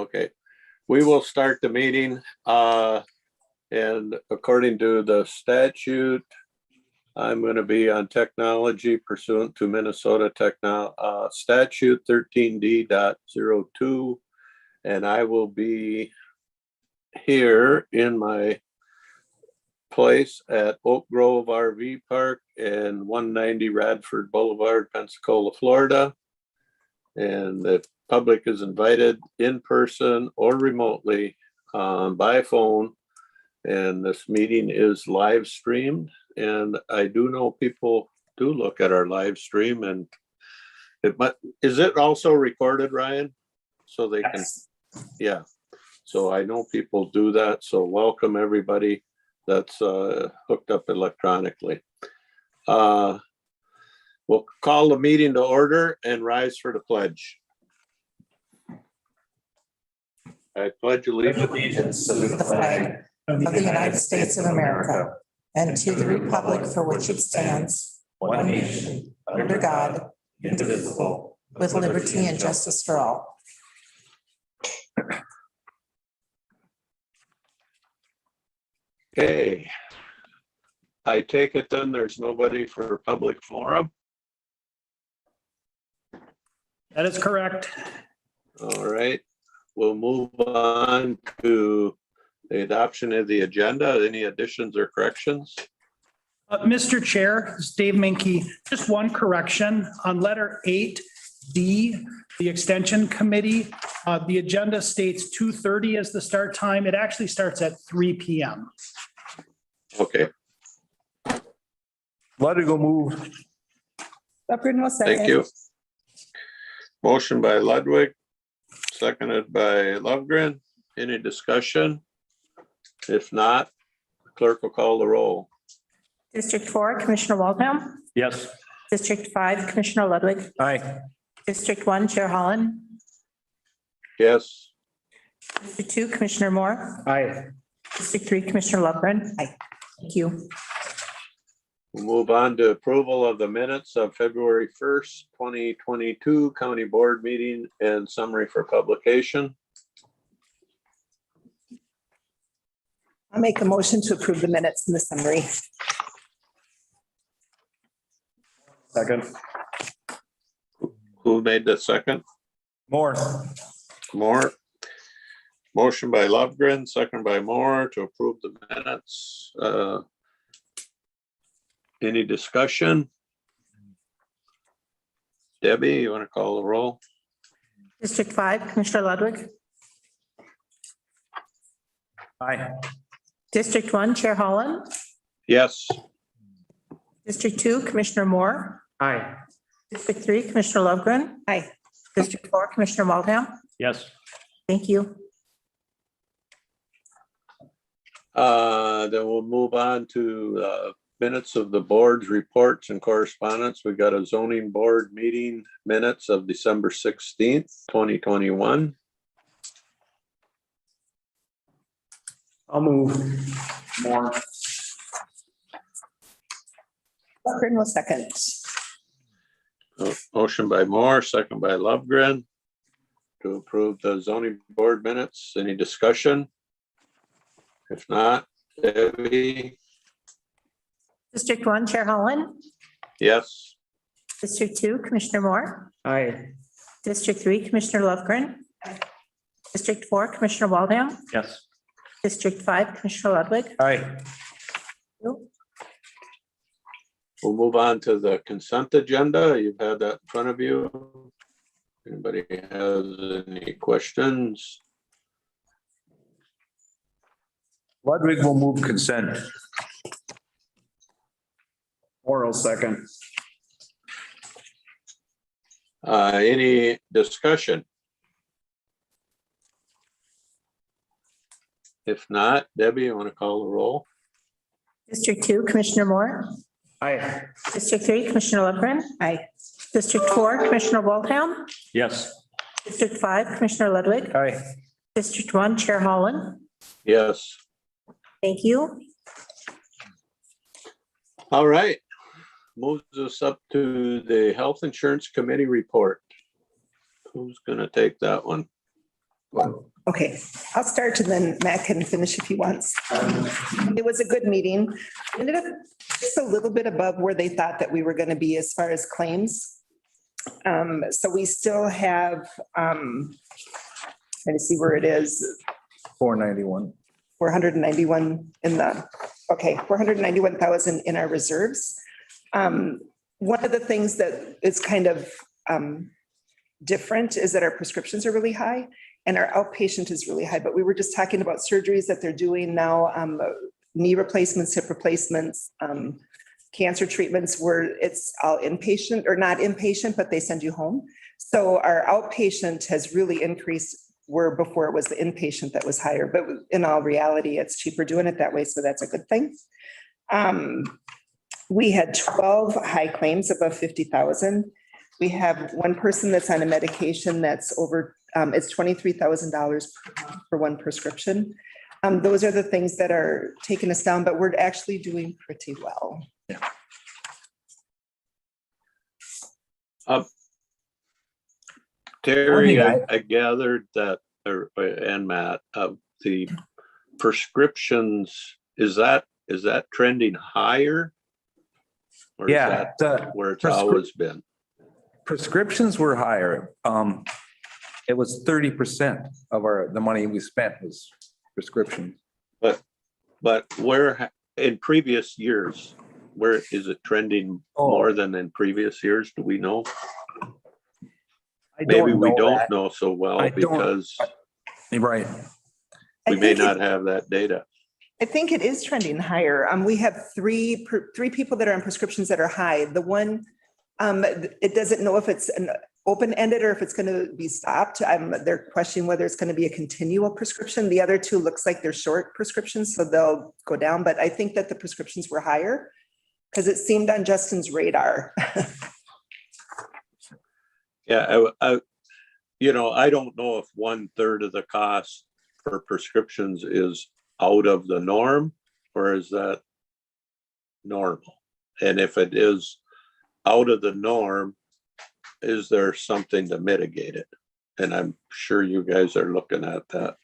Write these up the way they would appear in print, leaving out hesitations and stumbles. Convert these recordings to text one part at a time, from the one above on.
Okay, we will start the meeting. And according to the statute, I'm going to be on technology pursuant to Minnesota statute 13D.02. And I will be here in my place at Oak Grove RV Park and 190 Radford Boulevard, Pensacola, Florida. And the public is invited in person or remotely by phone. And this meeting is live streamed. And I do know people do look at our live stream, and is it also recorded, Ryan? So they can, yeah. So I know people do that. So welcome everybody that's hooked up electronically. We'll call the meeting to order and rise for the pledge. I pledge allegiance to the flag of the United States of America and to the republic for which it stands, one nation, under God, indivisible, with liberty and justice for all. Okay. I take it then there's nobody for public forum? That is correct. All right, we'll move on to the adoption of the agenda. Any additions or corrections? Mr. Chair, this is Dave Minke. Just one correction on letter 8D, the extension committee. The agenda states 2:30 as the start time. It actually starts at 3 p.m. Okay, Let it go move. Upgrade will second. thank you. Motion by Ludwig, seconded by Lovegren. Any discussion? If not, clerk will call the roll. District 4, Commissioner Waldham. Yes. District 5, Commissioner Ludwig. Aye. District 1, Chair Holland. Yes, District 2, Commissioner Moore. Aye. District 3, Commissioner Lovegren. Aye. Thank you. we'll move on to approval of the minutes of February 1st, 2022 County Board meeting and summary for publication. I'll make a motion to approve the minutes in the summary. Second. Who made the second? More. Moore. Motion by Lovegren, second by Moore to approve the minutes. Any discussion? Debbie, you want to call the roll? District 5, Commissioner Ludwig. Aye. District 1, Chair Holland. Yes, District 2, Commissioner Moore. Aye. District 3, Commissioner Lovegren. Aye. District 4, Commissioner Waldham. Yes. Thank you. then we'll move on to minutes of the board's reports and correspondence. We got a zoning board meeting minutes of December 16th, 2021. I'll move. More. Lovegren will second. Motion by Moore, second by Lovegren to approve the zoning board minutes. Any discussion? If not, Debbie? District 1, Chair Holland. Yes. District 2, Commissioner Moore. Aye. District 3, Commissioner Lovegren. District 4, Commissioner Waldham. Yes. District 5, Commissioner Ludwig. Aye. We'll move on to the consent agenda. You've had that in front of you. Anybody has any questions? Ludwig will move consent. Oral second. Any discussion? If not, Debbie, you want to call the roll? District 2, Commissioner Moore. Aye. District 3, Commissioner Lovegren. Aye. District 4, Commissioner Waldham. Yes. District 5, Commissioner Ludwig. Aye. District 1, Chair Holland. Yes. Thank you. All right. Moves us up to the Health Insurance Committee report. Who's going to take that one? Okay, I'll start and then Matt can finish if he wants. It was a good meeting. Ended up just a little bit above where they thought that we were going to be as far as claims. So we still have, trying to see where it is, 491. 491 in the, okay, 491,000 in our reserves. One of the things that is kind of different is that our prescriptions are really high and our outpatient is really high, but we were just talking about surgeries that they're doing now, knee replacements, hip replacements, cancer treatments where it's all inpatient or not inpatient, but they send you home. So our outpatient has really increased where before it was the inpatient that was higher, but in all reality, it's cheaper doing it that way. So that's a good thing. We had 12 high claims above 50,000. We have one person that's on a medication that's over, it's $23,000 per month for one prescription. Those are the things that are taking us down, but we're actually doing pretty well. Terry, I gathered that, and Matt, the prescriptions, is that trending higher? Or is that where it's always been? Prescriptions were higher. It was 30% of the money we spent was prescriptions. But where in previous years, where is it trending more than in previous years? Do we know? Maybe we don't know so well because right. We may not have that data. I think it is trending higher. We have three people that are on prescriptions that are high. The one, it doesn't know if it's an open-ended or if it's going to be stopped. They're questioning whether it's going to be a continual prescription. The other two looks like they're short prescriptions, so they'll go down. But I think that the prescriptions were higher because it seemed on Justin's radar. Yeah, I don't know if 1/3 of the cost for prescriptions is out of the norm, or is that normal? And if it is out of the norm, is there something to mitigate it? And I'm sure you guys are looking at that.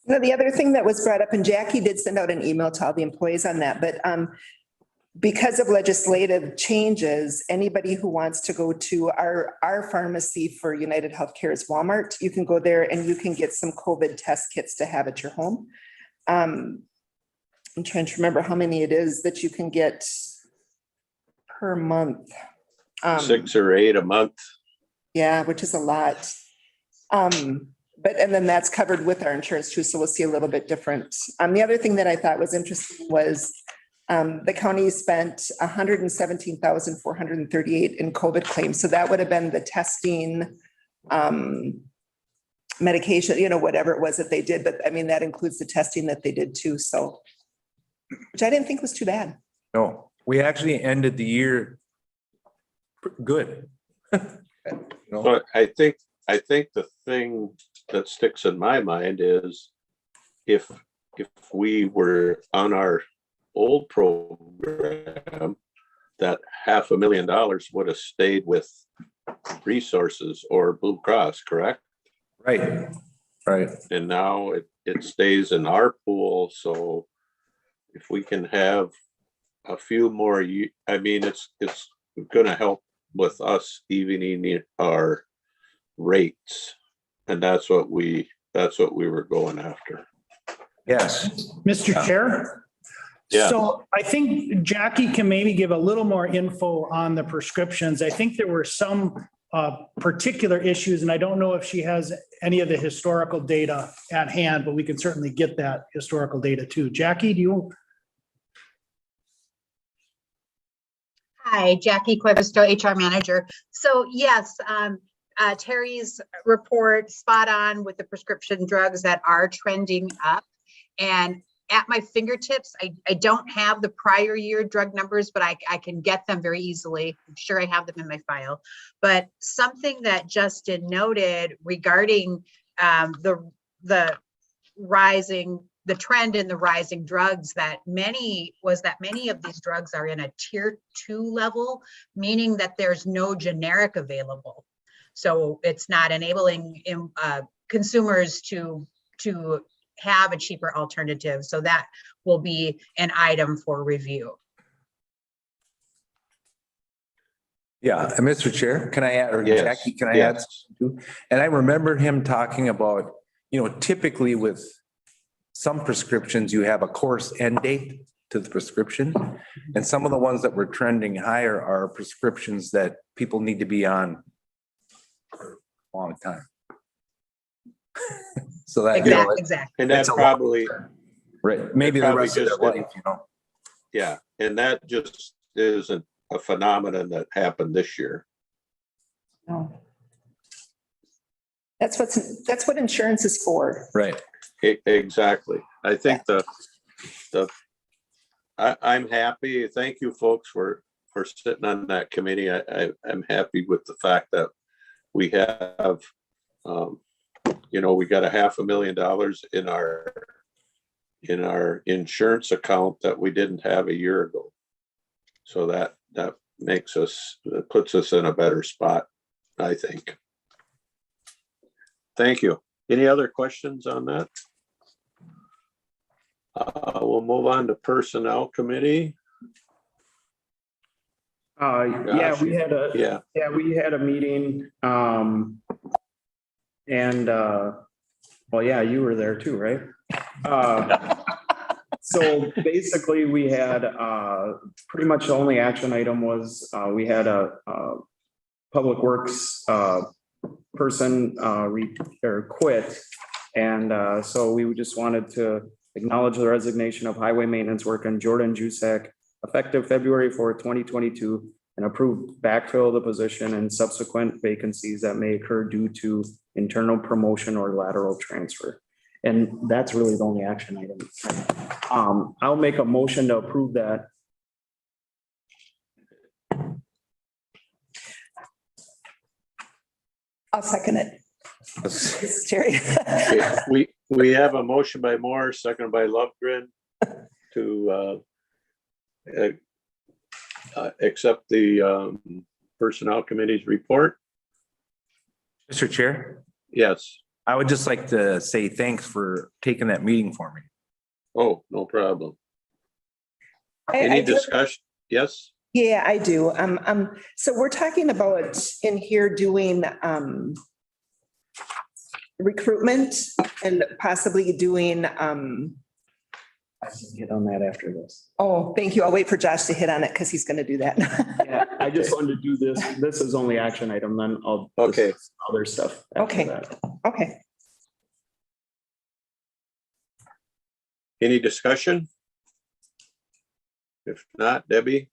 Now, the other thing that was brought up, and Jackie did send out an email to all the employees on that, but because of legislative changes, anybody who wants to go to our pharmacy for United Healthcare is Walmart. You can go there and you can get some COVID test kits to have at your home. I'm trying to remember how many it is that you can get per month. 6 or 8 a month. Yeah, which is a lot. And then that's covered with our insurance too. So we'll see a little bit different. The other thing that I thought was interesting was the county spent $117,438 in COVID claims. So that would have been the testing, medication, whatever it was that they did. But I mean, that includes the testing that they did too. So, which I didn't think was too bad. No, we actually ended the year good. But I think the thing that sticks in my mind is if we were on our old program, that $500,000 would have stayed with resources or Blue Cross, correct? Right. And now it stays in our pool. So if we can have a few more, I mean, it's going to help with us evening our rates, and that's what we were going after. Yes. Mr. Chair? Yeah. So I think Jackie can maybe give a little more info on the prescriptions. I think there were some particular issues, and I don't know if she has any of the historical data at hand, but we can certainly get that historical data too. Jackie, do you? Hi, Jackie Cuevisto, HR manager. So yes, Terry's report spot on with the prescription drugs that are trending up. And at my fingertips, I don't have the prior year drug numbers, but I can get them very easily. I'm sure I have them in my file. But something that Justin noted regarding the trend in the rising drugs, that many of these drugs are in a tier 2 level, meaning that there's no generic available. So it's not enabling consumers to have a cheaper alternative. So that will be an item for review. Yeah, and Mr. Chair, can I add, or Yes, Jackie, can I add? yes. something too? And I remember him talking about, typically with some prescriptions, you have a course end date to the prescription. And some of the ones that were trending higher are prescriptions that people need to be on for a long time. So that, Exactly. And that's That's a lot. probably, right, maybe the Probably rest of their just life, yeah, and that just isn't a phenomenon that happened this year. No. That's what insurance is for. Right. Exactly. I think I'm happy. Thank you folks for sitting on that committee. I'm happy with the fact that we have, we got $500,000 in our insurance account that we didn't have a year ago. So that puts us in a better spot, I think. Thank you. Any other questions on that? We'll move on to Personnel Committee. Yeah, we had a, Yeah, we had a meeting, and, well, yeah, you were there too, right? So basically we had, pretty much the only action item was, we had a Public Works, person, quit. And, so we just wanted to acknowledge the resignation of highway maintenance worker Jordan Jusak effective February 4th, 2022, and approve backfill the position and subsequent vacancies that may occur due to internal promotion or lateral transfer. And that's really the only action item. I'll make a motion to approve that. I'll second it. Terry. okay, we have a motion by Moore, second by Lovegren to accept the Personnel Committee's report. Mr. Chair, Yes. I would just like to say thanks for taking that meeting for me. Oh, no problem. I Any do- discussion? Yes? Yeah, I do. So we're talking about in here doing recruitment and possibly doing I can get on that after this. oh, thank you. I'll wait for Josh to hit on it because he's going to do that. Yeah, I just wanted to do this. This is only action item, then I'll. Okay. discuss Other stuff. after Okay. that. Okay. Any discussion? If not, Debbie?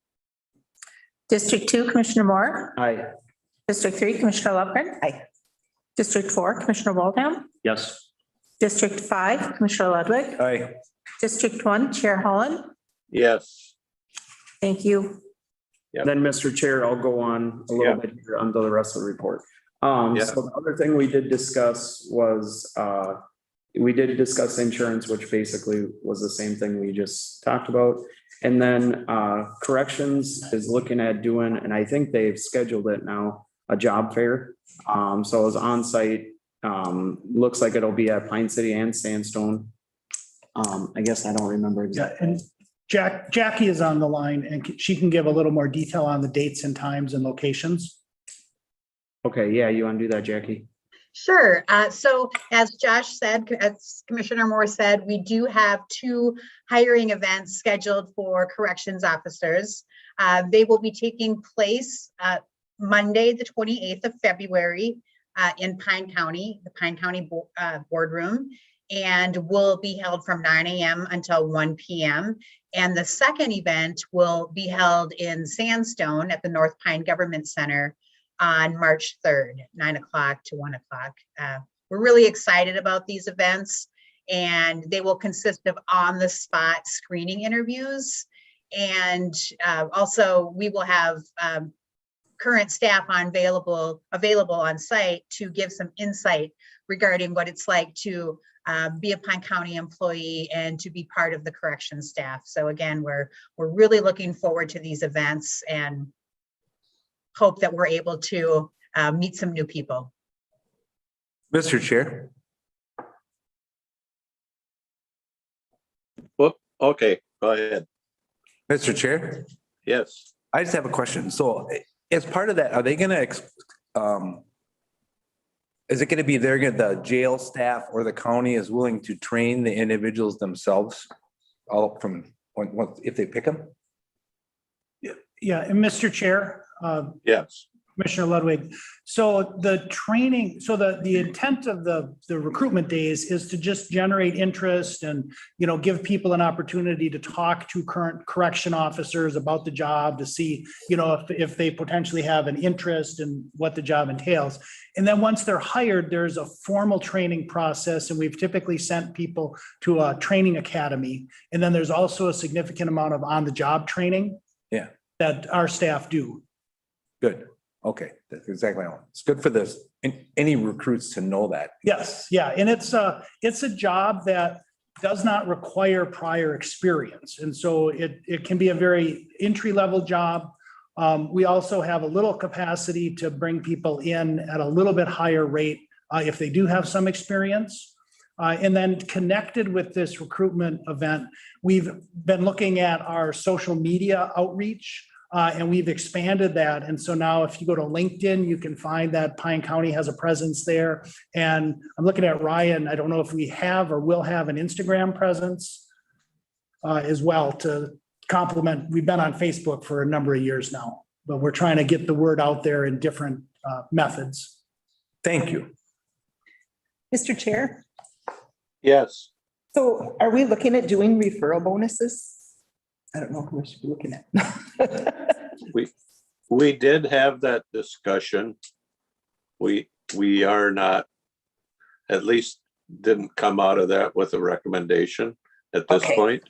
District 2, Commissioner Moore. Aye. District 3, Commissioner Lovegren. Aye. District 4, Commissioner Waldham. Yes. District 5, Commissioner Ludwig. Aye. District 1, Chair Holland. Yes. Thank you. Yep. Then, Mr. Chair, I'll go on a little bit here onto the rest of the report. Yeah. So the other thing we did discuss was, we did discuss insurance, which basically was the same thing we just talked about. And then, corrections is looking at doing, and I think they've scheduled it now, a job fair. So it's on site, looks like it'll be at Pine City and Sandstone. I guess I don't remember Yeah, exactly. and Jackie is on the line and she can give a little more detail on the dates and times and locations. Okay, yeah, you want to do that, Jackie? Sure. So as Josh said, as Commissioner Moore said, we do have 2 hiring events scheduled for corrections officers. They will be taking place Monday, the 28th of February in Pine County, the Pine County boardroom, and will be held from 9 a.m. until 1 p.m. And the second event will be held in Sandstone at the North Pine Government Center on March 3rd, 9 o'clock to 1 o'clock. We're really excited about these events, and they will consist of on-the-spot screening interviews. And also we will have current staff available on site to give some insight regarding what it's like to be a Pine County employee and to be part of the corrections staff. So again, we're really looking forward to these events and hope that we're able to meet some new people. Mr. Chair, Okay, go ahead. Mr. Chair, Yes. I just have a question. So as part of that, are they gonna, is it gonna be the jail staff or the county is willing to train the individuals themselves? All from, if they pick them? Yeah, and Mr. Chair, Yes. Commissioner Ludwig. So the training, so the intent of the recruitment days is to just generate interest and, give people an opportunity to talk to current correction officers about the job to see, if they potentially have an interest in what the job entails. And then once they're hired, there's a formal training process, and we've typically sent people to a training academy. And then there's also a significant amount of on-the-job training. Yeah. That our staff do. Good. Okay, that's exactly what I want. It's good for this, any recruits to know that. Yes, yeah, and it's a job that does not require prior experience. And so it can be a very entry-level job. We also have a little capacity to bring people in at a little bit higher rate if they do have some experience. And then connected with this recruitment event, we've been looking at our social media outreach. And we've expanded that. And so now if you go to LinkedIn, you can find that Pine County has a presence there. And I'm looking at Ryan. I don't know if we have or will have an Instagram presence as well to complement. We've been on Facebook for a number of years now, but we're trying to get the word out there in different methods. Thank you. Mr. Chair, Yes. so are we looking at doing referral bonuses? I don't know who we should be looking at. We did have that discussion. We are not, at least didn't come out of that with a recommendation at this Okay. point.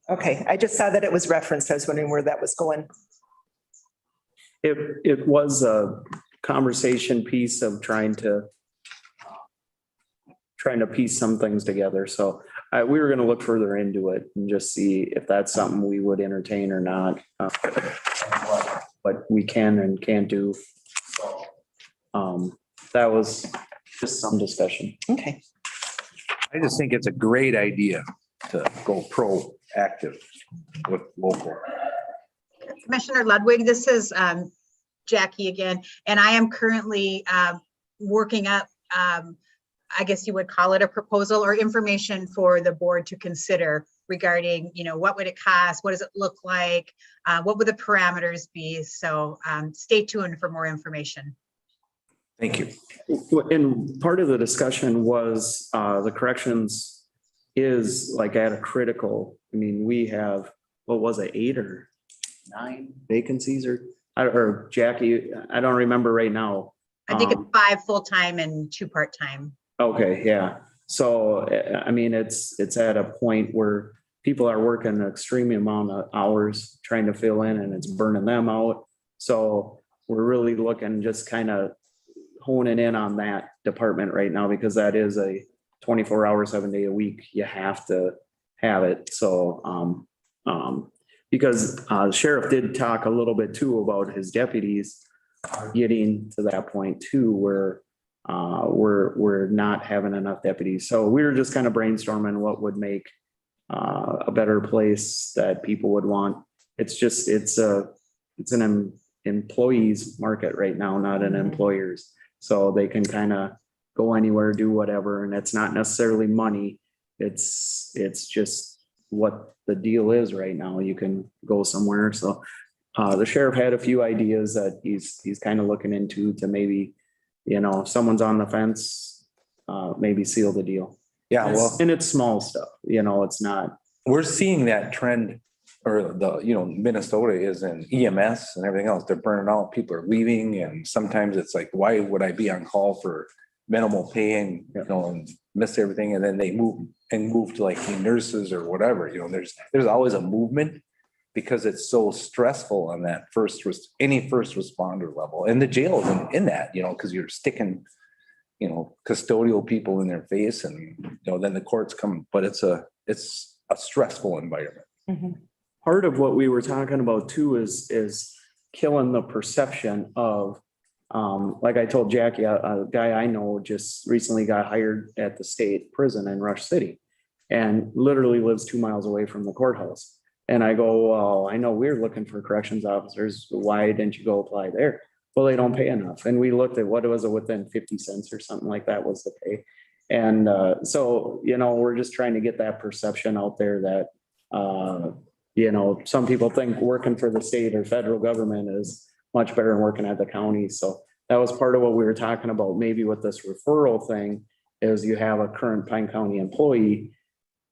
Okay, I just saw that it was referenced. I was wondering where that was going. It was a conversation piece of trying to piece some things together. So we were going to look further into it and just see if that's something we would entertain or not. What we can and can't do. That was just some discussion. Okay. I just think it's a great idea to go proactive with local. Commissioner Ludwig, this is Jackie again, and I am currently working up, I guess you would call it a proposal or information for the board to consider regarding, what would it cost? What does it look like? What would the parameters be? So stay tuned for more information. Thank you. And part of the discussion was the corrections is like at a critical, we have, what was it, 8 or 9 vacancies or Jackie, I don't remember right now. I think it's 5 full-time and 2 part-time. Okay, yeah. So, it's at a point where people are working an extreme amount of hours trying to fill in and it's burning them out. So we're really looking, just kind of honing in on that department right now, because that is a 24-hour, 7-day a week. You have to have it. So, because the sheriff did talk a little bit too about his deputies getting to that point too, where we're not having enough deputies. So we were just kind of brainstorming what would make a better place that people would want. It's an employees market right now, not an employers. So they can kind of go anywhere, do whatever, and it's not necessarily money. It's just what the deal is right now. You can go somewhere. So the sheriff had a few ideas that he's kind of looking into to maybe, if someone's on the fence, maybe seal the deal. Yeah, well, And it's small stuff, it's not. we're seeing that trend, or Minnesota is in EMS and everything else. They're burning out. People are leaving. And sometimes it's like, why would I be on call for minimal pay and, and miss everything? And then they move to like the nurses or whatever, there's always a movement because it's so stressful on that any first responder level. And the jail is in that, because you're sticking, custodial people in their face and, then the courts come, but it's a stressful environment. Mm-hmm. Part of what we were talking about too is killing the perception of, like I told Jackie, a guy I know just recently got hired at the state prison in Rush City. and literally lives 2 miles away from the courthouse. And I go, well, I know we're looking for corrections officers. Why didn't you go apply there? Well, they don't pay enough. And we looked at what was it within 50 cents or something like that was the pay. And so, we're just trying to get that perception out there that, some people think working for the state or federal government is much better than working at the county. So that was part of what we were talking about, maybe with this referral thing, is you have a current Pine County employee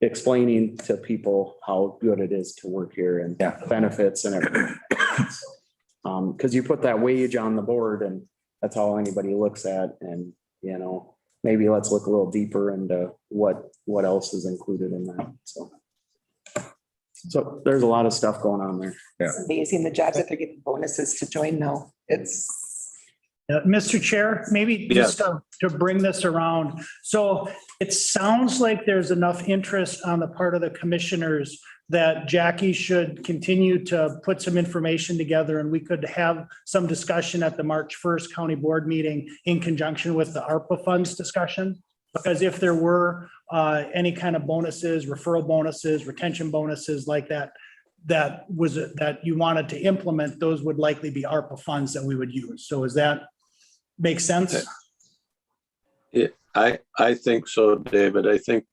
explaining to people how good it is to work here and benefits and everything. Because you put that wage on the board and that's all anybody looks at. And, maybe let's look a little deeper into what else is included in that. So there's a lot of stuff going on there. It's amazing the jobs that they're giving bonuses to join now. It's. Mr. Chair, maybe just to bring this around. So it sounds like there's enough interest on the part of the commissioners that Jackie should continue to put some information together and we could have some discussion at the March 1st county board meeting in conjunction with the ARPA funds discussion. Because if there were any kind of bonuses, referral bonuses, retention bonuses like that, that you wanted to implement, those would likely be ARPA funds that we would use. So does that make sense? I think so, David. I think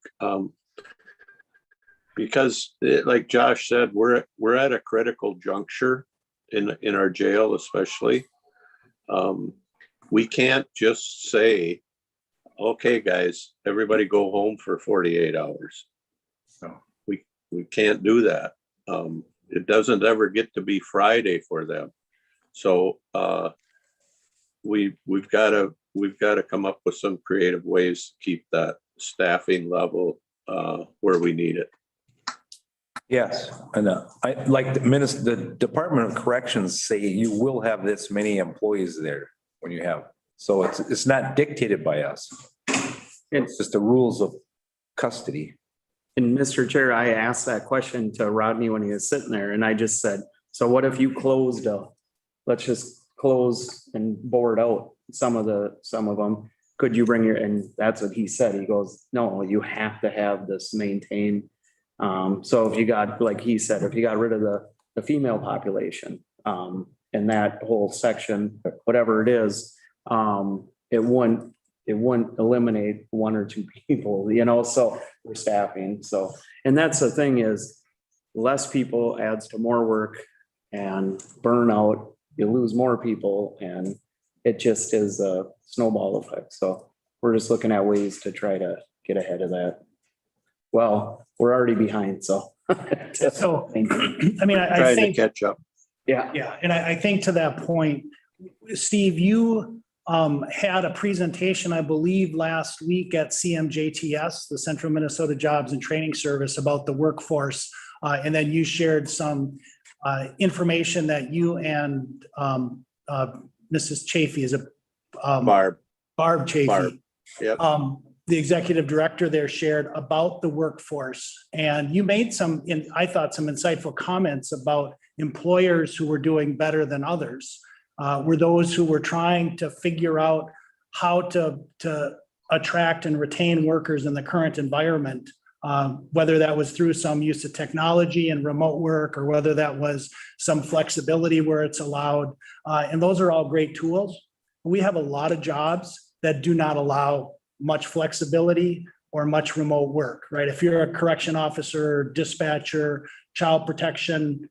because like Josh said, we're at a critical juncture in our jail, especially. We can't just say, okay, guys, everybody go home for 48 hours. No, we can't do that. It doesn't ever get to be Friday for them. So we've got to come up with some creative ways to keep that staffing level where we need it. Yes, and I like the Department of Corrections say you will have this many employees there when you have, so it's not dictated by us. It's just the rules of custody. And Mr. Chair, I asked that question to Rodney when he was sitting there and I just said, so what if you closed let's just close and board out some of them. Could you bring and that's what he said. He goes, no, you have to have this maintained. So if you got, like he said, if you got rid of the female population, and that whole section, whatever it is, it wouldn't eliminate one or two people, so we're staffing. So, and that's the thing is less people adds to more work and burnout, you lose more people and it just is a snowball effect. So we're just looking at ways to try to get ahead of that. Well, we're already behind, so. So, I mean, I Try think. to catch up. Yeah, and I think to that point, Steve, you had a presentation, I believe, last week at CMJTS, the Central Minnesota Jobs and Training Service, about the workforce. And then you shared some information that you and Mrs. Chafee is Barb Chafee. Barb. Yep. The executive director there shared about the workforce. And you made I thought some insightful comments about employers who were doing better than others. Were those who were trying to figure out how to attract and retain workers in the current environment, whether that was through some use of technology and remote work, or whether that was some flexibility where it's allowed. And those are all great tools. We have a lot of jobs that do not allow much flexibility or much remote work, right? If you're a correction officer, dispatcher, child protection,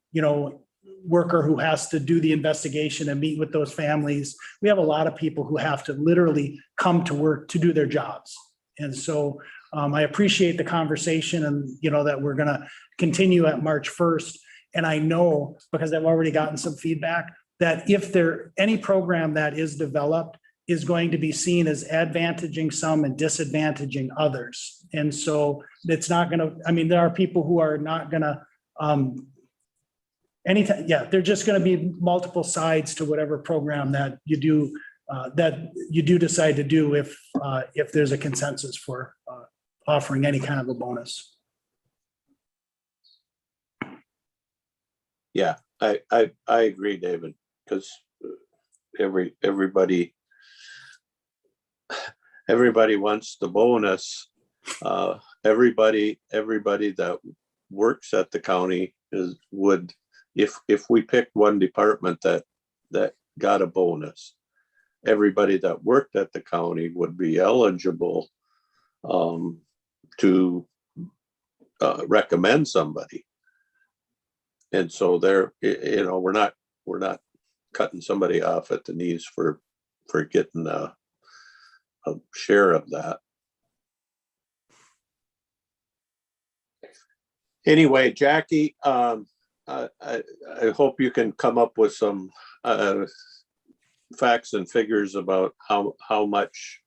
worker who has to do the investigation and meet with those families, we have a lot of people who have to literally come to work to do their jobs. And so I appreciate the conversation and, that we're going to continue at March 1st. And I know, because I've already gotten some feedback, that if any program that is developed is going to be seen as advantaging some and disadvantaging others. And so it's not going to, there are people who are not going to, anytime, they're just going to be multiple sides to whatever program that you do decide to do if there's a consensus for offering any kind of a bonus. Yeah, I agree, David, because everybody wants the bonus. everybody that works at the county would, if we picked one department that got a bonus, everybody that worked at the county would be eligible to recommend somebody. And so we're not cutting somebody off at the knees for getting a share of that. Anyway, Jackie, I hope you can come up with some facts and figures about how much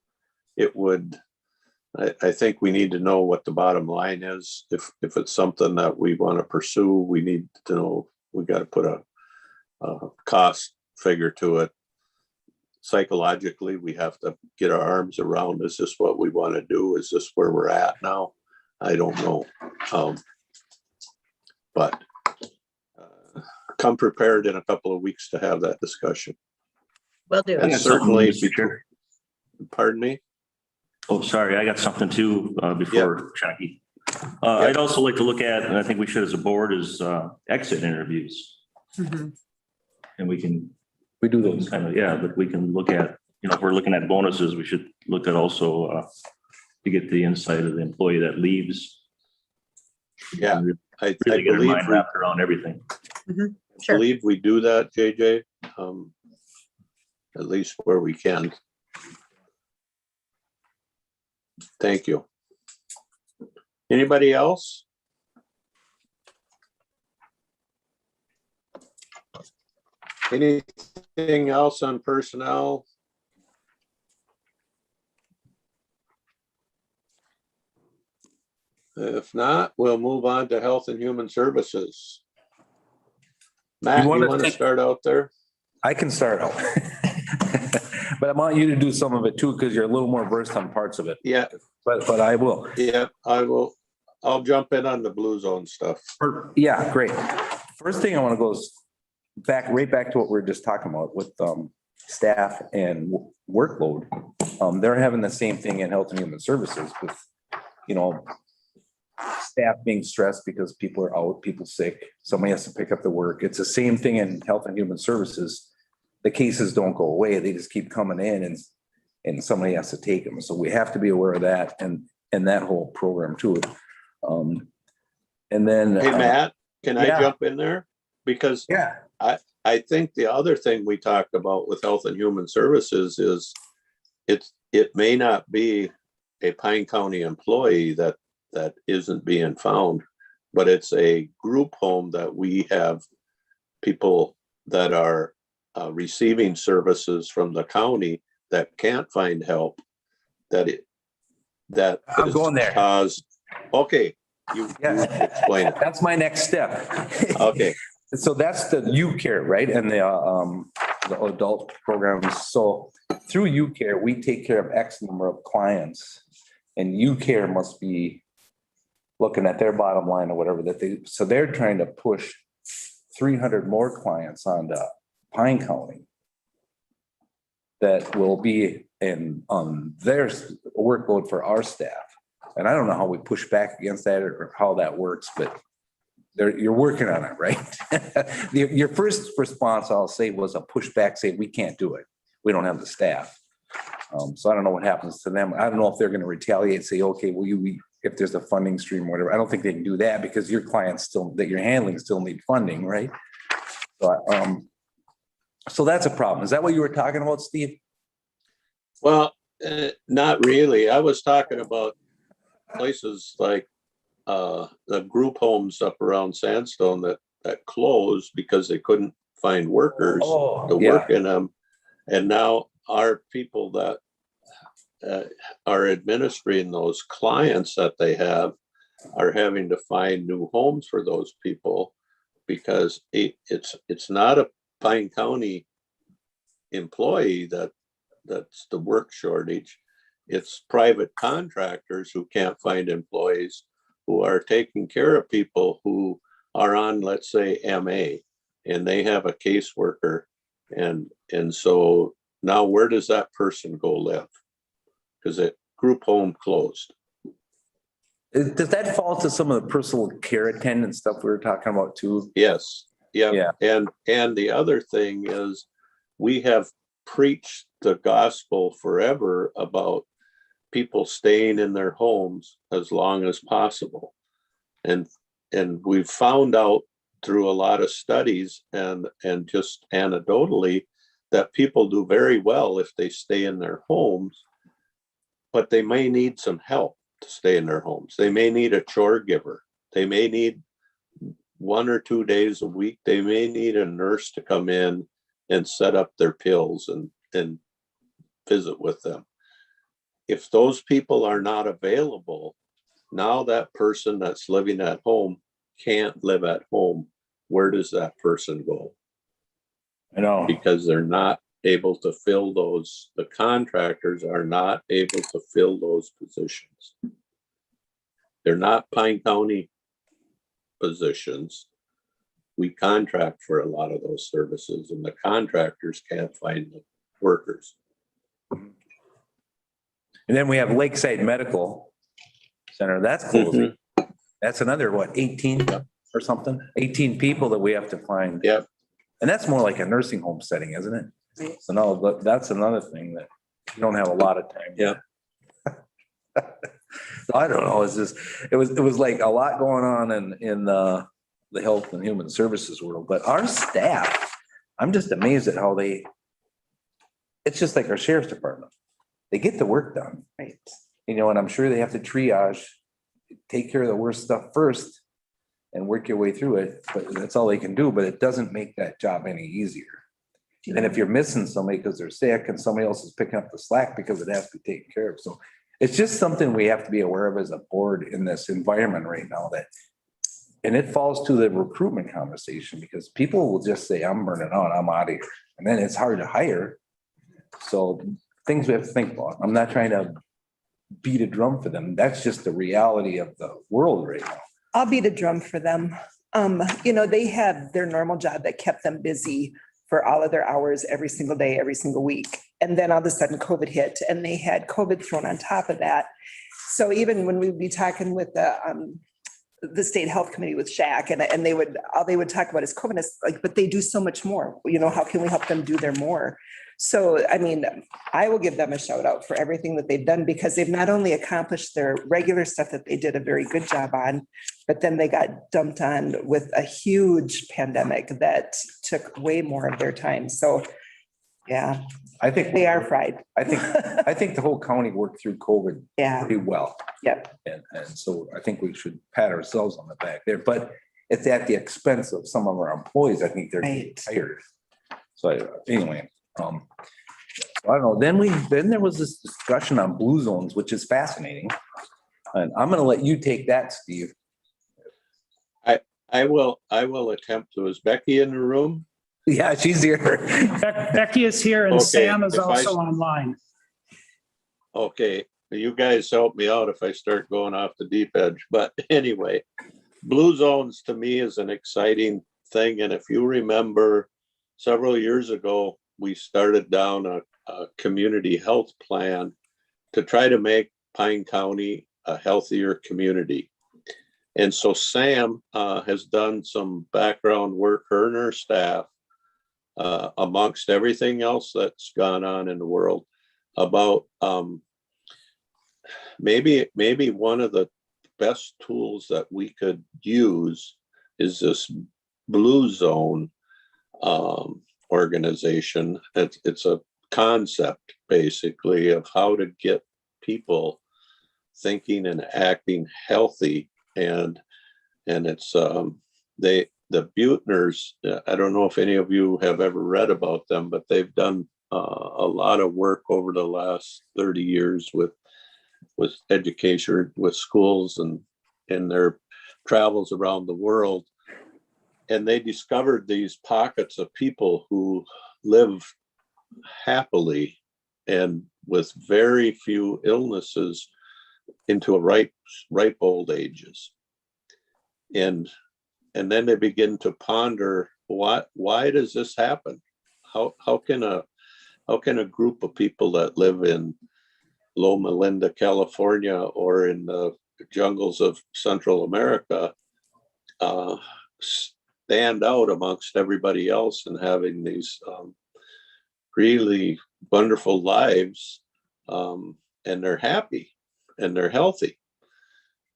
it would. I think we need to know what the bottom line is. If it's something that we want to pursue, we need to know, we got to put a cost figure to it. Psychologically, we have to get our arms around, is this what we want to do? Is this where we're at now? I don't know. But come prepared in a couple of weeks to have that discussion. Will do. And certainly, pardon me? Oh, sorry, I got something too before Jackie. I'd also like to look at, and I think we should as a board, is exit interviews. And we do those kind of, but we can look at, if we're looking at bonuses, we should look at also to get the insight of the employee that leaves. Yeah, I Really get our believe mind wrapped around everything. Sure. believe we do that, JJ, at least where we can. Thank you. Anybody else? Anything else on personnel? If not, we'll move on to Health and Human Services. Matt, you want to start out there? I can start out. But I want you to do some of it too, because you're a little more versed on parts of it. Yeah. But I will. Yeah, I will. I'll jump in on the blue zone stuff. Yeah, great. First thing I want to go is right back to what we were just talking about with staff and workload. They're having the same thing in Health and Human Services with, staff being stressed because people are out, people sick, somebody has to pick up the work. It's the same thing in Health and Human Services. The cases don't go away. They just keep coming in and somebody has to take them. So we have to be aware of that and that whole program too. And then. Hey, Matt, can I jump in there? Because I think the other thing we talked about with Health and Human Services is it may not be a Pine County employee that isn't being found, but it's a group home that we have people that are receiving services from the county that can't find help. That I'm going there. Okay, you explain it. That's my next step. Okay. So that's the UCare, right? And the adult programs. So through UCare, we take care of X number of clients, and UCare must be looking at their bottom line or whatever so they're trying to push 300 more clients onto Pine County that will be on their workload for our staff. And I don't know how we push back against that or how that works, but you're working on it, right? Your first response, I'll say, was a pushback, say we can't do it. We don't have the staff. So I don't know what happens to them. I don't know if they're going to retaliate, say, okay, well, if there's a funding stream or whatever. I don't think they can do that because your clients that you're handling still need funding, right? So that's a problem. Is that what you were talking about, Steve? Well, not really. I was talking about places like the group homes up around Sandstone that closed because they couldn't find workers to work in them. And now our people that are administering those clients that they have are having to find new homes for those people because it's not a Pine County employee that's the work shortage. It's private contractors who can't find employees who are taking care of people who are on, let's say, MA, and they have a caseworker. And so now where does that person go live? Because the group home closed. Does that fall to some of the personal care attendant stuff we were talking about too? Yes, Yeah. yeah. And the other thing is, we have preached the gospel forever about people staying in their homes as long as possible. And we've found out through a lot of studies and just anecdotally that people do very well if they stay in their homes, but they may need some help to stay in their homes. They may need a chore giver. They may need 1 or 2 days a week. They may need a nurse to come in and set up their pills and visit with them. If those people are not available, now that person that's living at home can't live at home. Where does that person go? I know. Because they're not able to fill those, the contractors are not able to fill those positions. They're not Pine County positions. We contract for a lot of those services and the contractors can't find the workers. And then we have Lakeside Medical Center. That's closing. That's another, what, 18 or something? 18 people that we have to find. Yep. And that's more like a nursing home setting, isn't it? So no, but that's another thing that you don't have a lot of time. Yeah. So I don't know. It's just, it was like a lot going on in the health and human services world, but our staff, I'm just amazed at how it's just like our sheriff's department. They get the work done. Right. You know, and I'm sure they have to triage, take care of the worst stuff first and work your way through it, but that's all they can do, but it doesn't make that job any easier. And if you're missing somebody because they're sick and somebody else is picking up the slack because it has to be taken care of. So it's just something we have to be aware of as a board in this environment right now and it falls to the recruitment conversation because people will just say, I'm burning out, I'm out of here. And then it's hard to hire. So things we have to think about. I'm not trying to beat a drum for them. That's just the reality of the world right now. I'll beat a drum for them. They had their normal job that kept them busy for all of their hours every single day, every single week. And then all of a sudden COVID hit and they had COVID thrown on top of that. So even when we'd be talking with the state health committee with Shaq and all they would talk about is COVID, is like, but they do so much more. How can we help them do their more? So, I mean, I will give them a shout out for everything that they've done because they've not only accomplished their regular stuff that they did a very good job on, but then they got dumped on with a huge pandemic that took way more of their time. So, yeah, I think they are fried. I think the whole county worked through COVID pretty well. Yep. And so I think we should pat ourselves on the back there, but it's at the expense of some of our employees. I think they're getting tired. So anyway, I don't know. Then there was this discussion on blue zones, which is fascinating. And I'm going to let you take that, Steve. I will attempt to. Is Becky in the room? Yeah, she's here. Becky is here and Okay, Sam is if I- also online. Okay, you guys help me out if I start going off the deep edge. But anyway, blue zones to me is an exciting thing. And if you remember several years ago, we started down a community health plan to try to make Pine County a healthier community. And so Sam has done some background work, her and her staff, amongst everything else that's gone on in the world, about maybe one of the best tools that we could use is this blue zone organization. It's a concept basically of how to get people thinking and acting healthy, and it's the Buetners. I don't know if any of you have ever read about them, but they've done a lot of work over the last 30 years with education, with schools, and in their travels around the world. And they discovered these pockets of people who live happily and with very few illnesses into a ripe old ages. And then they begin to ponder, why does this happen? How can a group of people that live in Loma Linda, California, or in the jungles of Central America stand out amongst everybody else and having these really wonderful lives, and they're happy and they're healthy.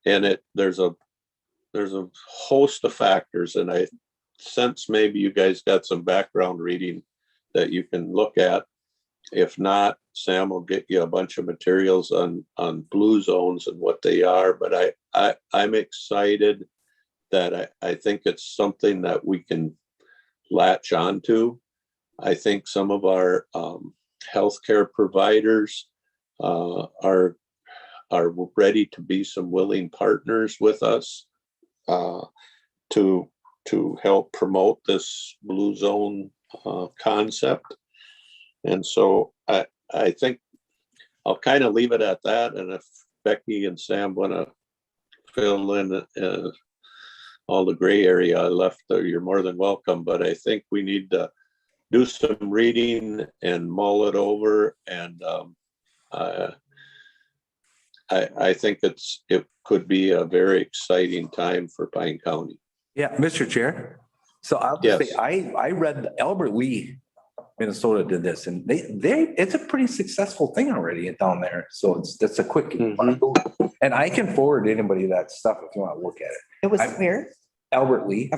And there's a host of factors, and I sense maybe you guys got some background reading that you can look at. If not, Sam will get you a bunch of materials on blue zones and what they are. But I'm excited that I think it's something that we can latch onto. I think some of our healthcare providers are ready to be some willing partners with us to help promote this blue zone concept. And so I think I'll kind of leave it at that. And if Becky and Sam want to fill in all the gray area I left there, you're more than welcome. But I think we need to do some reading and mull it over. And I think it could be a very exciting time for Pine County. Yeah, Mr. Chair. So I'll just say, I read Albert Lee, Minnesota did this, and it's a pretty successful thing already down there. So that's a quick, and I can forward anybody that stuff if you want to look at it. It was where? Albert Lee.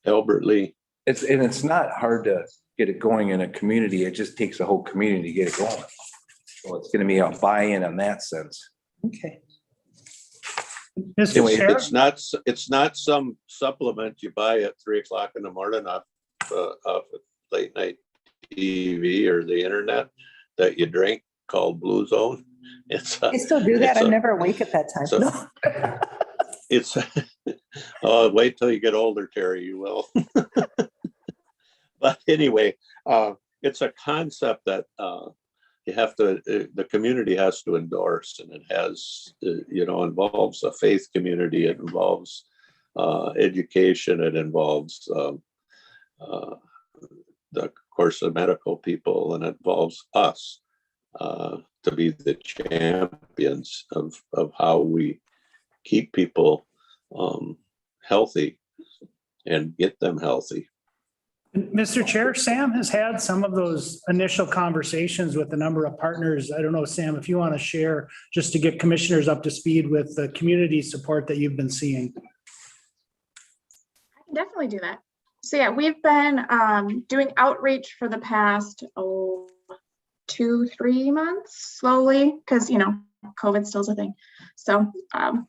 Albert Lee. It's not hard to get it going in a community. It just takes a whole community to get it going. So it's going to be a buy-in on that sense. Okay. Mr. Chair? It's not some supplement you buy at 3 o'clock in the morning off late night TV or the internet that you drink called Blue Zone. I still do that. I'm never awake at that time. It's wait till you get older, Terry, you will. But anyway, it's a concept that the community has to endorse, and it has, involves a faith community. It involves education. It involves, of course, the medical people, and it involves us to be the champions of how we keep people healthy and get them healthy. Mr. Chair, Sam has had some of those initial conversations with a number of partners. I don't know, Sam, if you want to share just to get commissioners up to speed with the community support that you've been seeing. I can definitely do that. So yeah, we've been doing outreach for the past 2-3 months slowly, because COVID still is a thing. So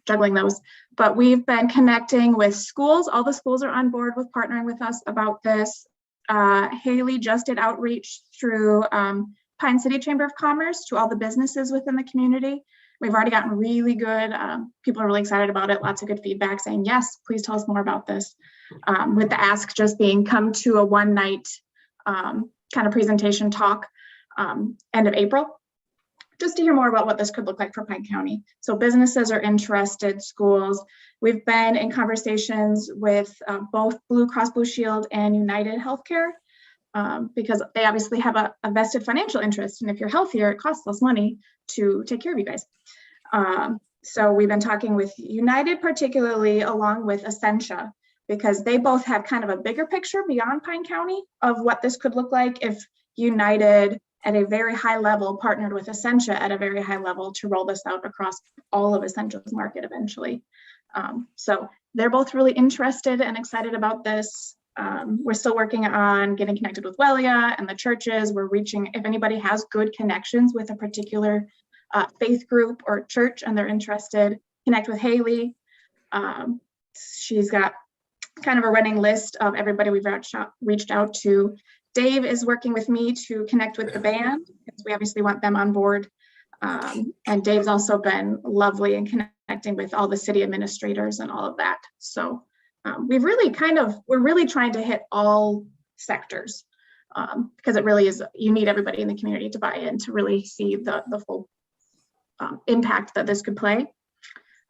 juggling those. But we've been connecting with schools. All the schools are on board with partnering with us about this. Haley just did outreach through Pine City Chamber of Commerce to all the businesses within the community. We've already gotten really good. People are really excited about it. Lots of good feedback saying, yes, please tell us more about this. With the ask just being come to a one night kind of presentation talk end of April, just to hear more about what this could look like for Pine County. So businesses are interested, schools. We've been in conversations with both Blue Cross Blue Shield and United Healthcare because they obviously have a vested financial interest. And if you're healthier, it costs less money to take care of you guys. So we've been talking with United particularly along with Essentia, because they both have kind of a bigger picture beyond Pine County of what this could look like if United at a very high level partnered with Essentia at a very high level to roll this out across all of Essentia's market eventually. So they're both really interested and excited about this. We're still working on getting connected with Welia and the churches. We're reaching, if anybody has good connections with a particular faith group or church and they're interested, connect with Haley. She's got kind of a running list of everybody we've reached out to. Dave is working with me to connect with the band because we obviously want them on board. And Dave's also been lovely in connecting with all the city administrators and all of that. So we're really trying to hit all sectors because it really is, you need everybody in the community to buy in to really see the full impact that this could play.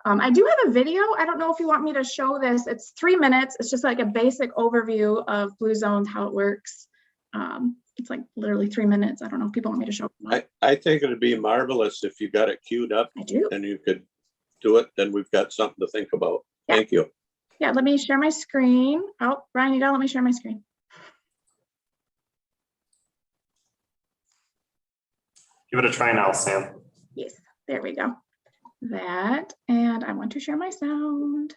I do have a video. I don't know if you want me to show this. It's 3 minutes. It's just like a basic overview of Blue Zones, how it works. It's like literally 3 minutes. I don't know if people want me to show it. I think it'd be marvelous if you got it queued up. I do. And you could to it, then we've got something to think about. Yeah. Thank you. Yeah, let me share my screen. Oh, Brian, you gotta let me share my screen. Give it a try now, Sam. Yes, there we go. That, and I want to share my sound.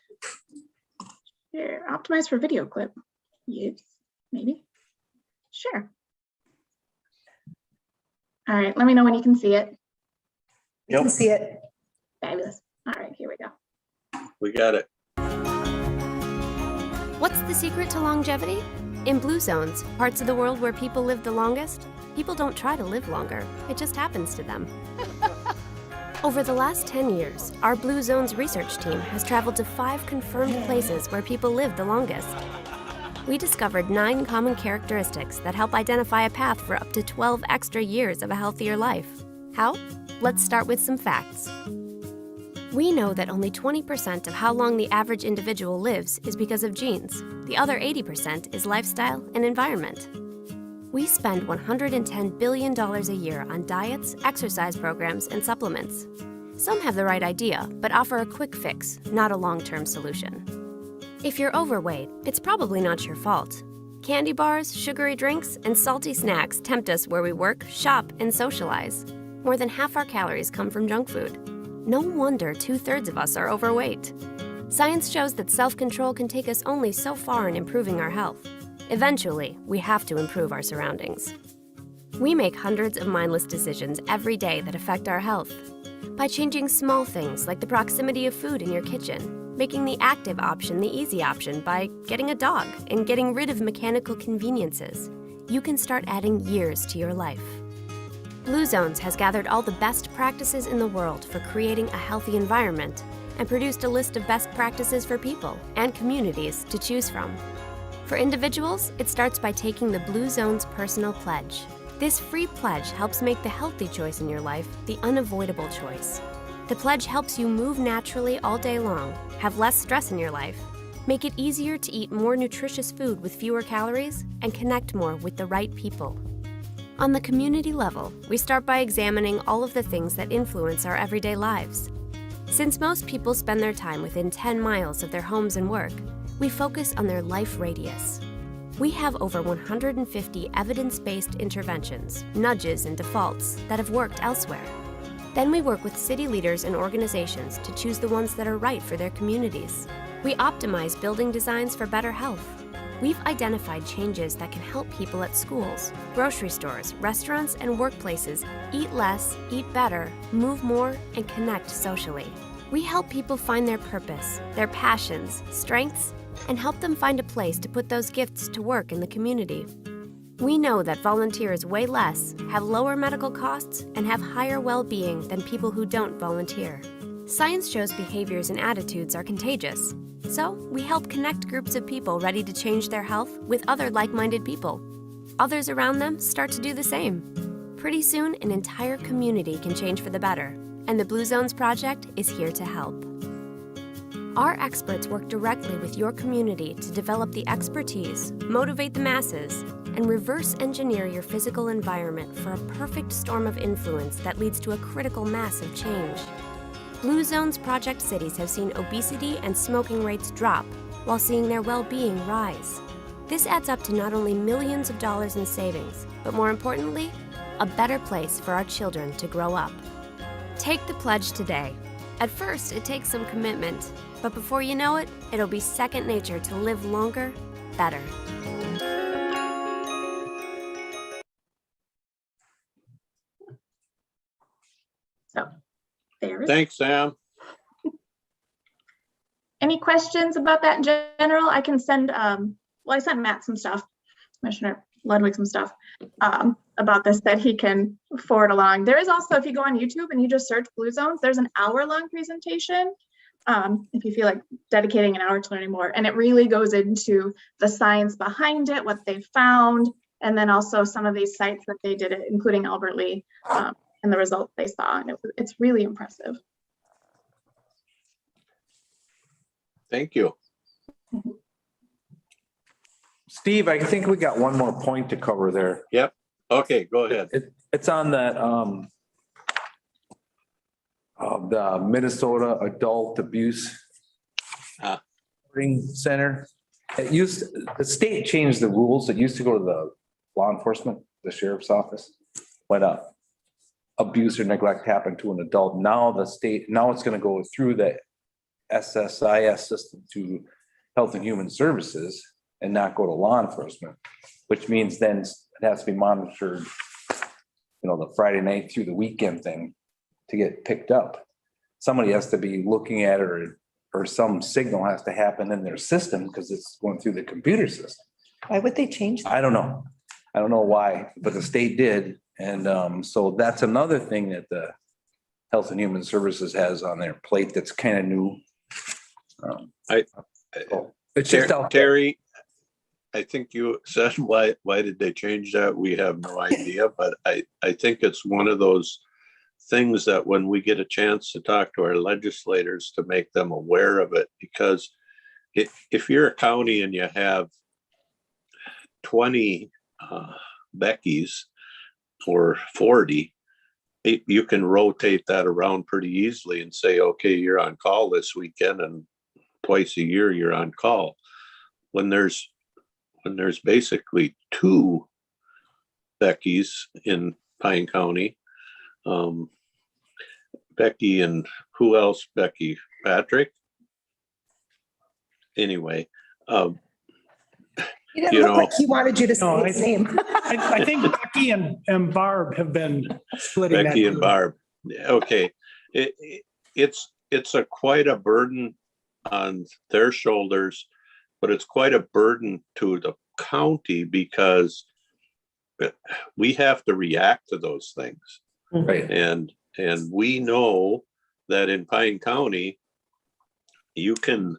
Here, optimize for video clip. Yes, maybe. Sure. All right, let me know when you can see it. You can see it. Fabulous. All right, here we go. We got it. What's the secret to longevity? In blue zones, parts of the world where people live the longest, people don't try to live longer. It just happens to them. Over the last 10 years, our Blue Zones research team has traveled to 5 confirmed places where people live the longest. We discovered 9 common characteristics that help identify a path for up to 12 extra years of a healthier life. How? Let's start with some facts. We know that only 20% of how long the average individual lives is because of genes. The other 80% is lifestyle and environment. We spend $110 billion a year on diets, exercise programs, and supplements. Some have the right idea, but offer a quick fix, not a long-term solution. If you're overweight, it's probably not your fault. Candy bars, sugary drinks, and salty snacks tempt us where we work, shop, and socialize. More than half our calories come from junk food. No wonder 2/3 of us are overweight. Science shows that self-control can take us only so far in improving our health. Eventually, we have to improve our surroundings. We make hundreds of mindless decisions every day that affect our health. By changing small things like the proximity of food in your kitchen, making the active option the easy option by getting a dog and getting rid of mechanical conveniences, you can start adding years to your life. Blue Zones has gathered all the best practices in the world for creating a healthy environment and produced a list of best practices for people and communities to choose from. For individuals, it starts by taking the Blue Zones Personal Pledge. This free pledge helps make the healthy choice in your life the unavoidable choice. The pledge helps you move naturally all day long, have less stress in your life, make it easier to eat more nutritious food with fewer calories, and connect more with the right people. On the community level, we start by examining all of the things that influence our everyday lives. Since most people spend their time within 10 miles of their homes and work, we focus on their life radius. We have over 150 evidence-based interventions, nudges, and defaults that have worked elsewhere. Then we work with city leaders and organizations to choose the ones that are right for their communities. We optimize building designs for better health. We've identified changes that can help people at schools, grocery stores, restaurants, and workplaces eat less, eat better, move more, and connect socially. We help people find their purpose, their passions, strengths, and help them find a place to put those gifts to work in the community. We know that volunteers weigh less, have lower medical costs, and have higher well-being than people who don't volunteer. Science shows behaviors and attitudes are contagious, so we help connect groups of people ready to change their health with other like-minded people. Others around them start to do the same. Pretty soon, an entire community can change for the better, and the Blue Zones Project is here to help. Our experts work directly with your community to develop the expertise, motivate the masses, and reverse engineer your physical environment for a perfect storm of influence that leads to a critical mass of change. Blue Zones Project cities have seen obesity and smoking rates drop while seeing their well-being rise. This adds up to not only millions of dollars in savings, but more importantly, a better place for our children to grow up. Take the pledge today. At first, it takes some commitment, but before you know it, it'll be second nature to live longer, better. So there. Thanks, Sam. Any questions about that in general? I can send, well, I sent Matt some stuff, Commissioner Ludwig some stuff about this that he can forward along. There is also, if you go on YouTube and you just search Blue Zones, there's an hour-long presentation if you feel like dedicating an hour to learning more. And it really goes into the science behind it, what they found, and then also some of these sites that they did it, including Albert Lee, and the results they saw. And it's really impressive. Thank you. Steve, I think we got one more point to cover there. Yep. Okay, go ahead. It's on that the Minnesota Adult Abuse Center. The state changed the rules. It used to go to the law enforcement, the sheriff's office. When abuse or neglect happened to an adult, now it's going to go through the SSIS system to Health and Human Services and not go to law enforcement, which means then it has to be monitored, the Friday night through the weekend thing to get picked up. Somebody has to be looking at it or some signal has to happen in their system because it's going through the computer system. Why would they change that? I don't know. I don't know why, but the state did. And so that's another thing that the Health and Human Services has on their plate that's kind of new. It's just out there. Terry, I think you said why did they change that? We have no idea, but I think it's one of those things that when we get a chance to talk to our legislators to make them aware of it, because if you're a county and you have 20 Beckys or 40, you can rotate that around pretty easily and say, okay, you're on call this weekend and twice a year you're on call. When there's basically 2 Beckys in Pine County, Becky and who else? Becky Patrick. Anyway, He didn't look like he wanted you to say his name. I think Becky and Barb have been splitting that. Becky and Barb. Okay, it's quite a burden on their shoulders, but it's quite a burden to the county because we have to react to those things. Right. And we know that in Pine County, you can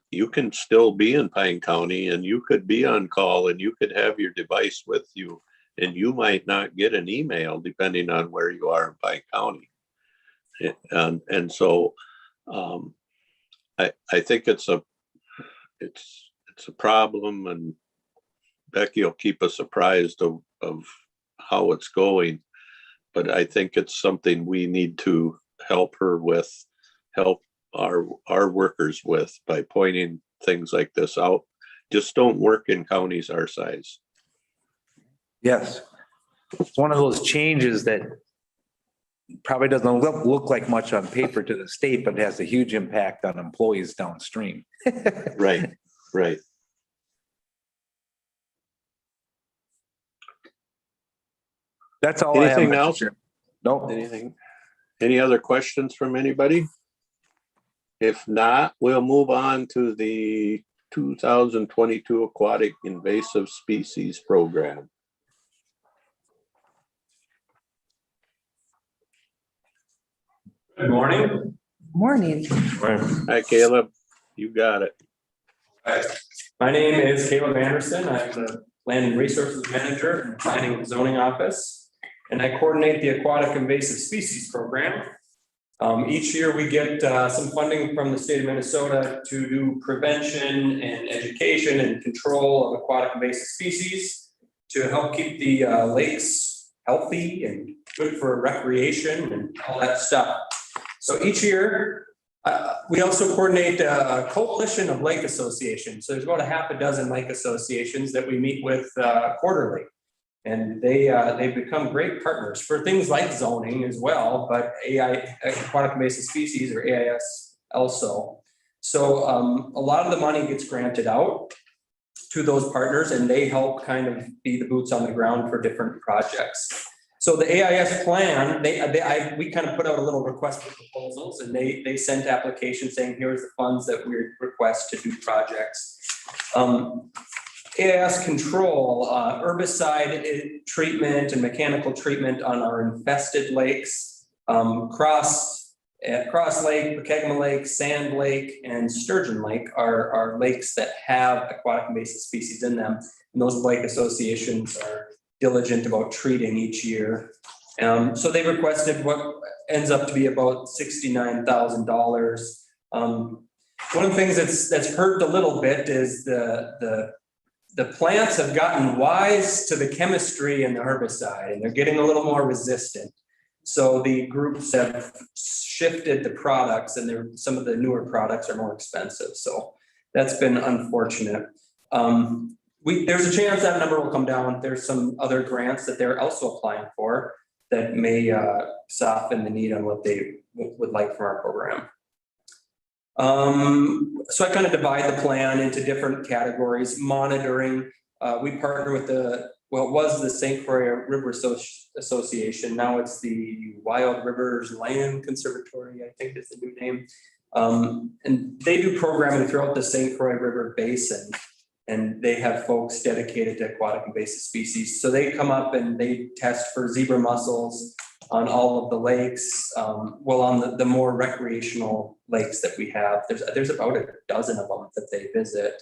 still be in Pine County and you could be on call and you could have your device with you and you might not get an email depending on where you are in Pine County. And so I think it's a problem, and Becky will keep us apprised of how it's going. But I think it's something we need to help our workers with by pointing things like this out. Just don't work in counties our size. Yes. It's one of those changes that probably doesn't look like much on paper to the state, but it has a huge impact on employees downstream. Right. That's all. Anything I have. else? Nope. Anything? Any other questions from anybody? If not, we'll move on to the 2022 Aquatic Invasive Species Program. Good morning. Morning. Hi, Caleb. You got it. Hi. My name is Caleb Anderson. I'm the Land and Resources Manager in the Planning and Zoning Office, and I coordinate the Aquatic Invasive Species Program. Each year we get some funding from the state of Minnesota to do prevention and education and control of aquatic invasive species to help keep the lakes healthy and good for recreation and all that stuff. So each year, we also coordinate a coalition of lake associations. So there's about a half a dozen lake associations that we meet with quarterly. And they've become great partners for things like zoning as well, but aquatic invasive species or AIS also. So a lot of the money gets granted out to those partners and they help kind of be the boots on the ground for different projects. So the AIS plan, we kind of put out a little request for proposals and they sent applications saying, here's the funds that we request to do projects. AIS control, herbicide treatment and mechanical treatment on our infested lakes, Cross Lake, Pokegama Lake, Sand Lake, and Sturgeon Lake are lakes that have aquatic invasive species in them. And those lake associations are diligent about treating each year. So they requested what ends up to be about $69,000. One of the things that's hurt a little bit is the plants have gotten wise to the chemistry and the herbicide, and they're getting a little more resistant. So the groups have shifted the products and some of the newer products are more expensive. So that's been unfortunate. There's a chance that number will come down. There's some other grants that they're also applying for that may soften the need on what they would like from our program. So I kind of divide the plan into different categories. Monitoring, we partner with it was the St. Croix River Association. Now it's the Wild Rivers Land Conservatory, I think is the new name. And they do programming throughout the St. Croix River Basin. And they have folks dedicated to aquatic invasive species. So they come up and they test for zebra mussels on all of the lakes. On the more recreational lakes that we have, there's about a dozen of them that they visit.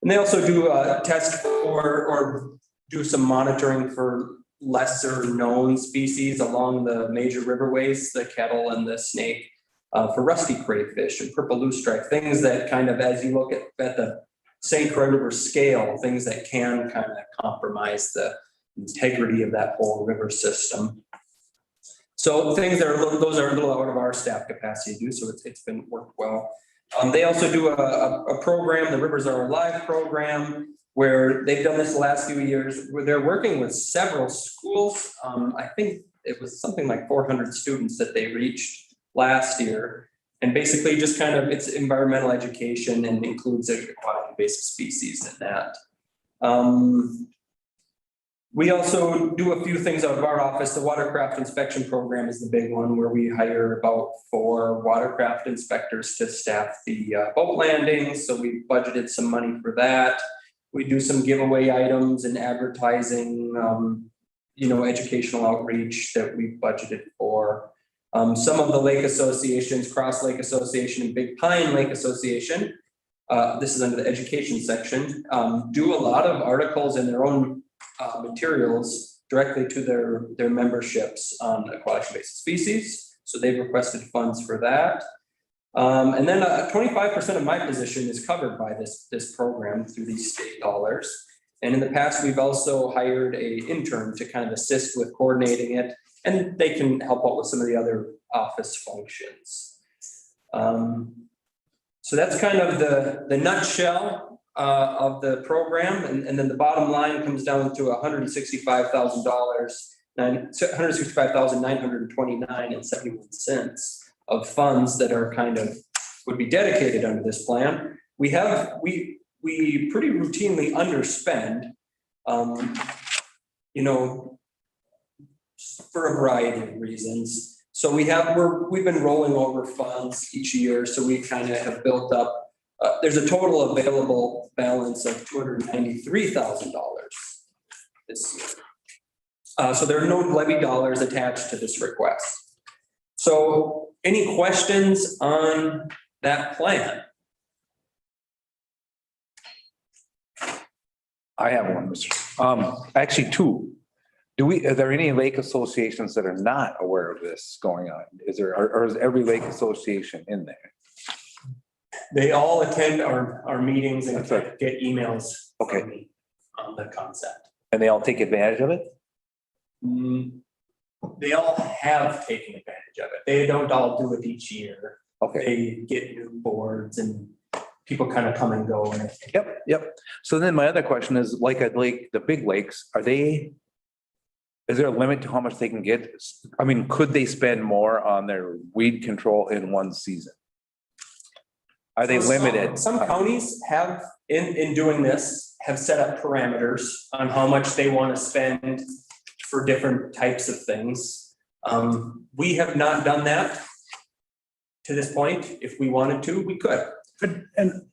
And they also do test or do some monitoring for lesser known species along the major riverways, the kettle and the snake, for rusty crayfish and purple loosestrife, things that kind of, as you look at the St. Croix River scale, things that can kind of compromise the integrity of that whole river system. So things that those are a little out of our staff capacity to do, so it's been worked well. They also do a program, the Rivers Are Alive program, where they've done this the last few years, where they're working with several schools. I think it was something like 400 students that they reached last year. And basically just kind of, it's environmental education and includes aquatic invasive species in that. We also do a few things out of our office. The Watercraft inspection program is the big one, where we hire about 4 watercraft inspectors to staff the boat landings. So we budgeted some money for that. We do some giveaway items and advertising, educational outreach that we budgeted for. Some of the lake associations, Cross Lake Association and Big Pine Lake Association, this is under the education section, do a lot of articles in their own materials directly to their memberships on aquatic invasive species. So they've requested funds for that. And then 25% of my position is covered by this program through these state dollars. And in the past, we've also hired an intern to kind of assist with coordinating it, and they can help out with some of the other office functions. So that's kind of the nutshell of the program. And then the bottom line comes down to $165,000, $165,929.71 of funds that are kind of would be dedicated under this plan. We pretty routinely underspend, for a variety of reasons. So we've been rolling over funds each year. So we kind of have built up, there's a total available balance of $293,000 this year. So there are no levy dollars attached to this request. So any questions on that plan? I have one, Mr. Actually, 2. Are there any lake associations that are not aware of this going on? Or is every lake association in there? They all attend our meetings and get emails Okay. from me on the concept. And they all take advantage of it? They all have taken advantage of it. They don't all do it each year. Okay. They get new boards and people kind of come and go. Yep. So then my other question is, like at the big lakes, is there a limit to how much they can get? I mean, could they spend more on their weed control in one season? Are they limited? Some counties have, in doing this, have set up parameters on how much they want to spend for different types of things. We have not done that to this point. If we wanted to, we could. And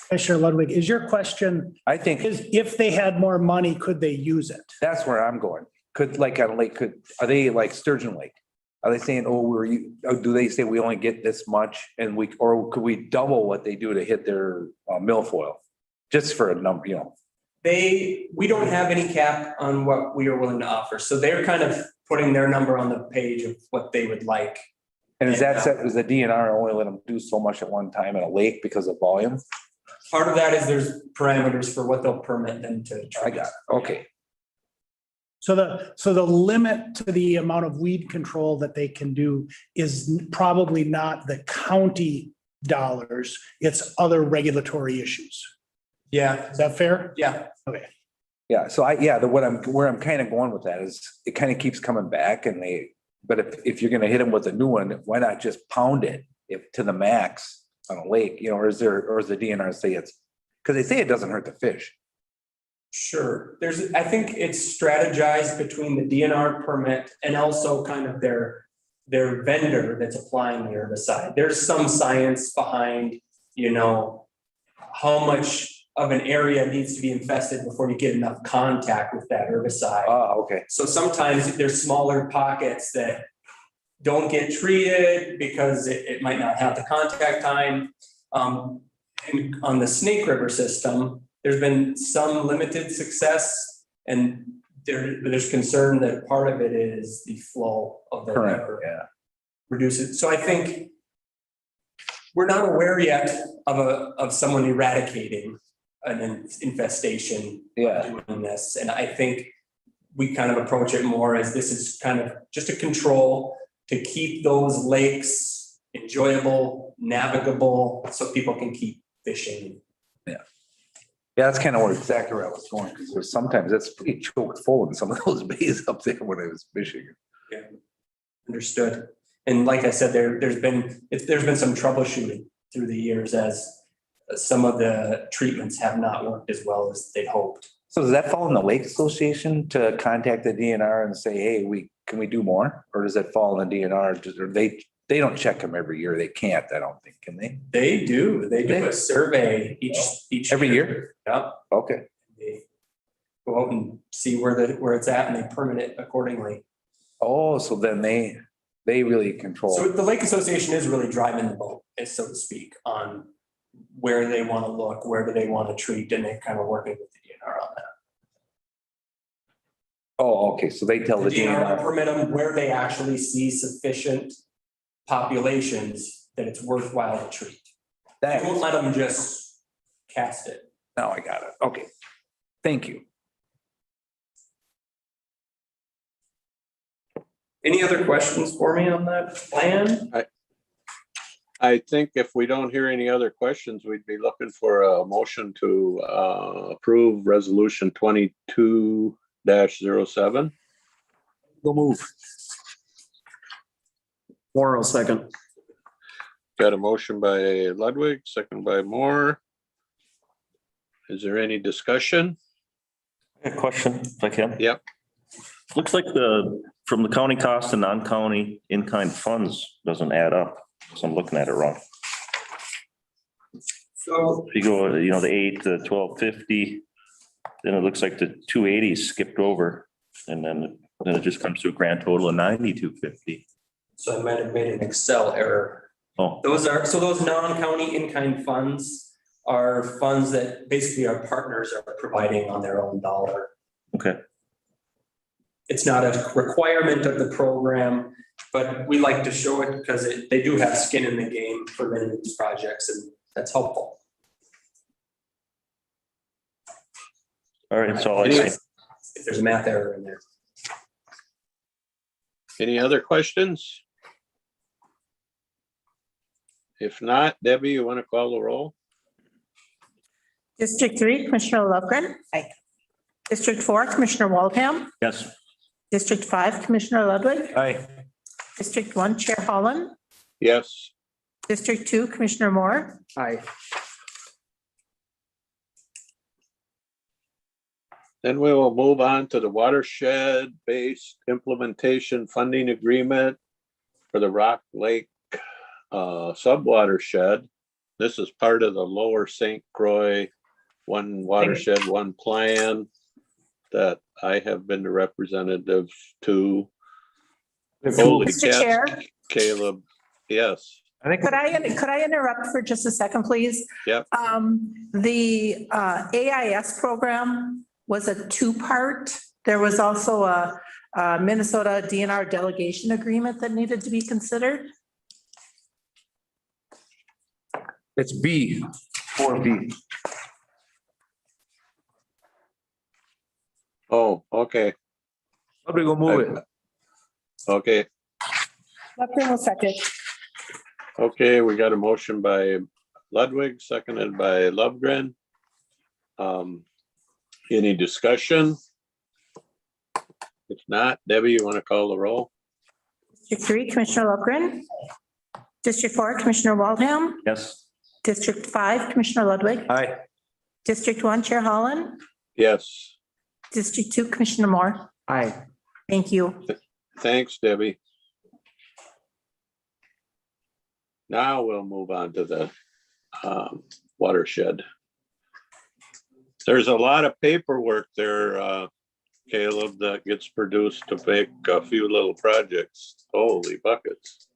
Commissioner Ludwig, is your question, I think is if they had more money, could they use it? that's where I'm going. Could like at a lake, are they like Sturgeon Lake? Are they saying, do they say we only get this much and or could we double what they do to hit their milfoil? Just for a number, We don't have any cap on what we are willing to offer. So they're kind of putting their number on the page of what they would like. And is that set, is the DNR only let them do so much at one time in a lake because of volume? Part of that is there's parameters for what they'll permit them to try. I got it. Okay. So the limit to the amount of weed control that they can do is probably not the county dollars, it's other regulatory issues. Yeah, Is that fair? yeah. Okay. Yeah, so where I'm kind of going with that is it kind of keeps coming back but if you're gonna hit them with a new one, why not just pound it to the max on a lake, or is the DNR say it's, because they say it doesn't hurt the fish. Sure. I think it's strategized between the DNR permit and also kind of their vendor that's applying the herbicide. There's some science behind, how much of an area needs to be infested before you get enough contact with that herbicide. Oh, okay. So sometimes there's smaller pockets that don't get treated because it might not have the contact time. And on the Snake River system, there's been some limited success, and there's concern that part of it is the flow of the river. Yeah. Reduce it. So I think we're not aware yet of someone eradicating an infestation. Yeah. Doing this, and I think we kind of approach it more as this is kind of just a control to keep those lakes enjoyable, navigable, so people can keep fishing. Yeah, that's kind of exactly where I was going, because there's sometimes that's pretty choked full in some of those bays up there when I was fishing. Yeah, understood. And like I said, there's been some troubleshooting through the years as some of the treatments have not worked as well as they'd hoped. So does that fall in the Lake Association to contact the DNR and say, hey, can we do more? Or does that fall in the DNR? Or they don't check them every year. They can't, I don't think, can they? They do. They do a survey each every year? Yeah. Okay. They go out and see where it's at, and they permit it accordingly. Oh, so then they really control. So the Lake Association is really driving the boat, so to speak, on where they want to look, where do they want to treat, and they're kind of working with the DNR on that. Oh, okay. So they tell the DNR DNR. permit them where they actually see sufficient populations that it's worthwhile to treat. They won't let them just cast it. Now I got it. Okay. Thank you. Any other questions for me on that plan? I think if we don't hear any other questions, we'd be looking for a motion to approve resolution 22-07. Go move. Moore, second. Got a motion by Ludwig, second by Moore. Is there any discussion? A question, if I can. Yep. Looks like from the county cost to non-county in-kind funds doesn't add up. So I'm looking at it wrong. So if you go, the 8 to 1250, then it looks like the 280 skipped over, and then it just comes to a grand total of 9250. So I might have made an Excel error. Oh, those non-county in-kind funds are funds that basically our partners are providing on their own dollar. Okay. It's not a requirement of the program, but we like to show it because they do have skin in the game for many of these projects, and that's helpful. All right, so I see. If there's a math error in there. Any other questions? If not, Debbie, you want to call the roll? District 3, Commissioner Lovegren. Aye. District 4, Commissioner Waldham. Yes. District 5, Commissioner Ludwig. Aye. District 1, Chair Holland. Yes. District 2, Commissioner Moore. Aye. Then we will move on to the watershed-based implementation funding agreement for the Rock Lake sub-watershed. This is part of the Lower St. Croix One Watershed, One Plan that I have been the representative to. Holy Mr. cats, Chair. Caleb, yes. Could I interrupt for just a second, please? Yep. The AIS program was a two-part. There was also a Minnesota DNR delegation agreement that needed to be considered. It's B, 4B. Oh, okay. Ludwig will move it. Okay, Lupton will second. okay, we got a motion by Ludwig, seconded by Lovegren. Any discussion? If not, Debbie, you want to call the roll? District 3, Commissioner Lupton. District 4, Commissioner Waldham. Yes. District 5, Commissioner Ludwig. Aye. District 1, Chair Holland. Yes, District 2, Commissioner Moore. Aye. Thank you. thanks, Debbie. Now we'll move on to the watershed. There's a lot of paperwork there, Caleb, that gets produced to make a few little projects. Holy buckets.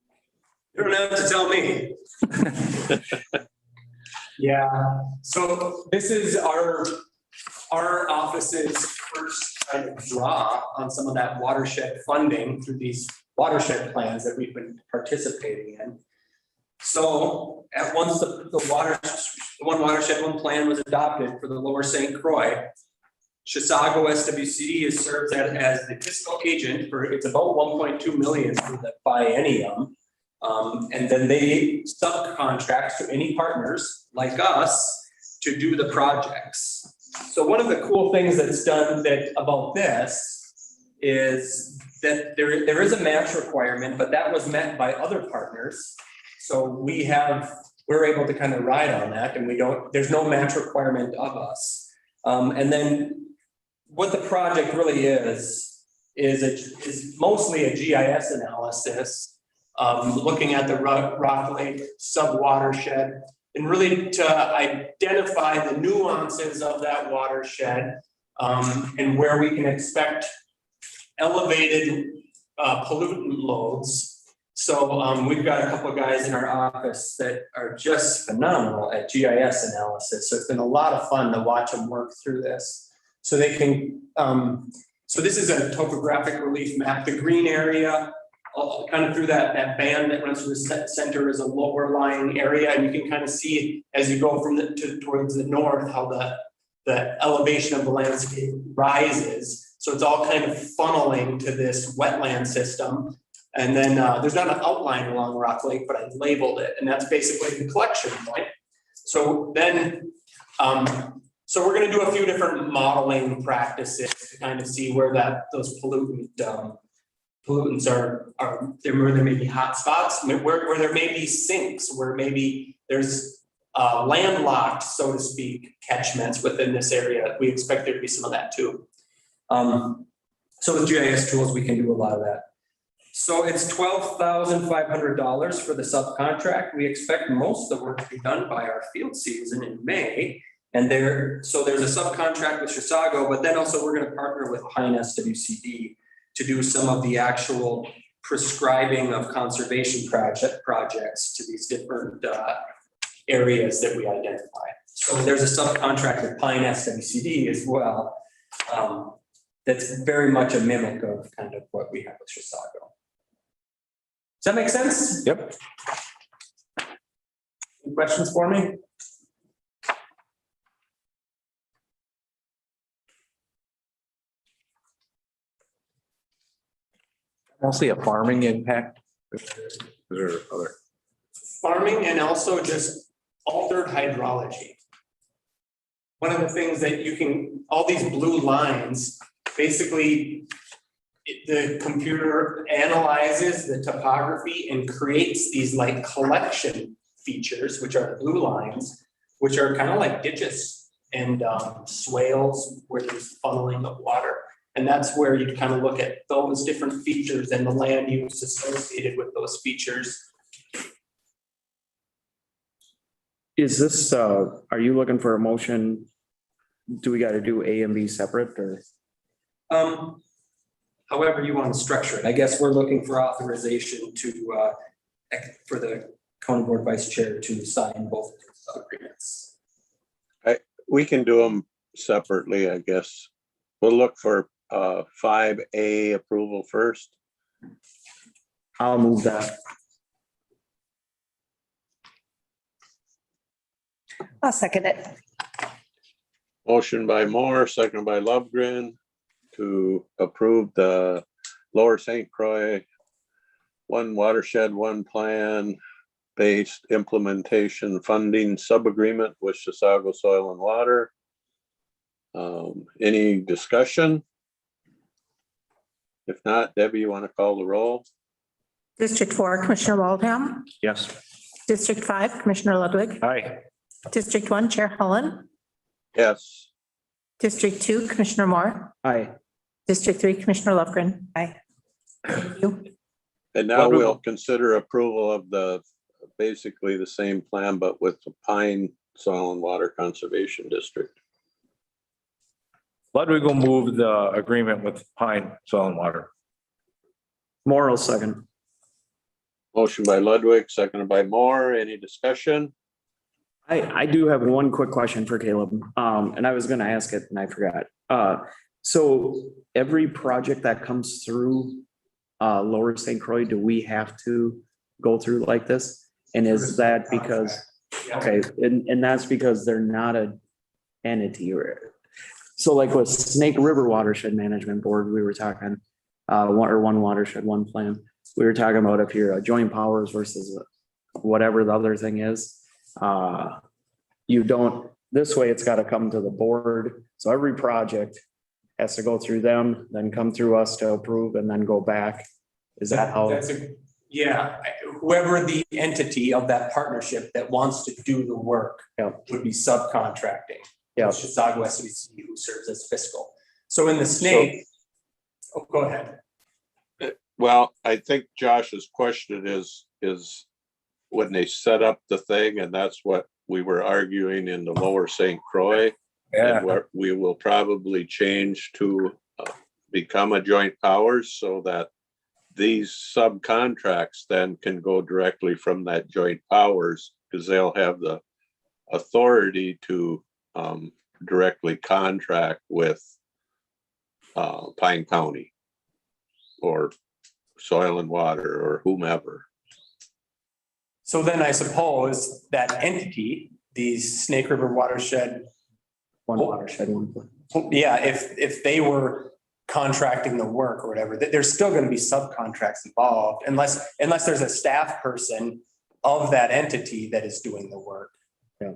You don't have to tell me. Yeah, so this is our office's first kind of draw on some of that watershed funding through these watershed plans that we've been participating in. So at once the one watershed one plan was adopted for the Lower St. Croix, Chisago SWCD serves as the fiscal agent for, it's about 1.2 million for the biennium. And then they subcontract to any partners like us to do the projects. So one of the cool things that's done about this is that there is a match requirement, but that was met by other partners. So we're able to kind of ride on that, and there's no match requirement of us. And then what the project really is mostly a GIS analysis, looking at the Rock Lake sub-watershed, and really to identify the nuances of that watershed, and where we can expect elevated pollutant loads. So we've got a couple of guys in our office that are just phenomenal at GIS analysis. So it's been a lot of fun to watch them work through this. So they can, so this is a topographic relief map. The green area, kind of through that band that runs through the center, is a lower lying area. And you can kind of see as you go towards the north, how the elevation of the landscape rises. So it's all kind of funneling to this wetland system. And then there's not an outline along Rock Lake, but I've labeled it, and that's basically the collection point. So then, so we're going to do a few different modeling practices to kind of see where those pollutants are where there may be hot spots, where there may be sinks, where maybe there's landlocked, so to speak, catchments within this area. We expect there to be some of that too. So with GIS tools, we can do a lot of that. So it's $12,500 for the subcontract. We expect most of the work to be done by our field season in May. And so there's a subcontract with Chisago, but then also we're going to partner with Pine SWCD to do some of the actual prescribing of conservation projects to these different areas that we identify. So there's a subcontract with Pine SWCD as well. That's very much a mimic of kind of what we have with Chisago. Does that make sense? Yep. Any questions for me? Mostly a farming impact. Is there other? Farming and also just altered hydrology. One of the things that all these blue lines, basically the computer analyzes the topography and creates these like collection features, which are the blue lines, which are kind of like ditches and swales where there's funneling of water. And that's where you kind of look at those different features and the land use associated with those features. Is this, are you looking for a motion? Do we got to do A and B separate or? However you want to structure it. I guess we're looking for authorization for the county board vice chair to sign both agreements. We can do them separately, I guess. We'll look for 5A approval first. I'll move that. I'll second it. Motion by Moore, second by Lovegren. to approve the Lower St. Croix One Watershed, One Plan based implementation funding sub-agreement with Chisago Soil and Water. Any discussion? If not, Debbie, you want to call the roll? District 4, Commissioner Waldham. Yes. District 5, Commissioner Ludwig. Aye. District 1, Chair Holland. Yes. District 2, Commissioner Moore. Aye. District 3, Commissioner Lovegren. Aye. Thank you. And now we'll consider approval of the, basically the same plan, but with the Pine Soil and Water Conservation District. Ludwig will move the agreement with Pine Soil and Water. Moral second. Motion by Ludwig, seconded by Moore. Any discussion? I do have one quick question for Caleb, and I was gonna ask it and I forgot. So every project that comes through Lower St. Croix, do we have to go through like this? And is that because, okay, and that's because they're not an entity or, so like with Snake River Watershed Management Board, we were talking, one watershed, one plan. We were talking about if you're a joint powers versus whatever the other thing is. You don't, this way it's got to come to the board. So every project has to go through them, then come through us to approve and then go back. Is that how? Yeah, whoever the entity of that partnership that wants to do the work would be subcontracting. Yeah. Chisago SVC, who serves as fiscal. So in the snake, go ahead. Well, I think Josh's question is when they set up the thing, and that's what we were arguing in the Lower St. Croix. Yeah. And we will probably change to become a joint powers so that these subcontracts then can go directly from that joint powers because they'll have the authority to directly contract with Pine County or Soil and Water or whomever. So then I suppose that entity, the Snake River Watershed. One watershed, one plan. Yeah, if they were contracting the work or whatever, there's still going to be subcontracts involved unless there's a staff person of that entity that is doing the work. Yeah.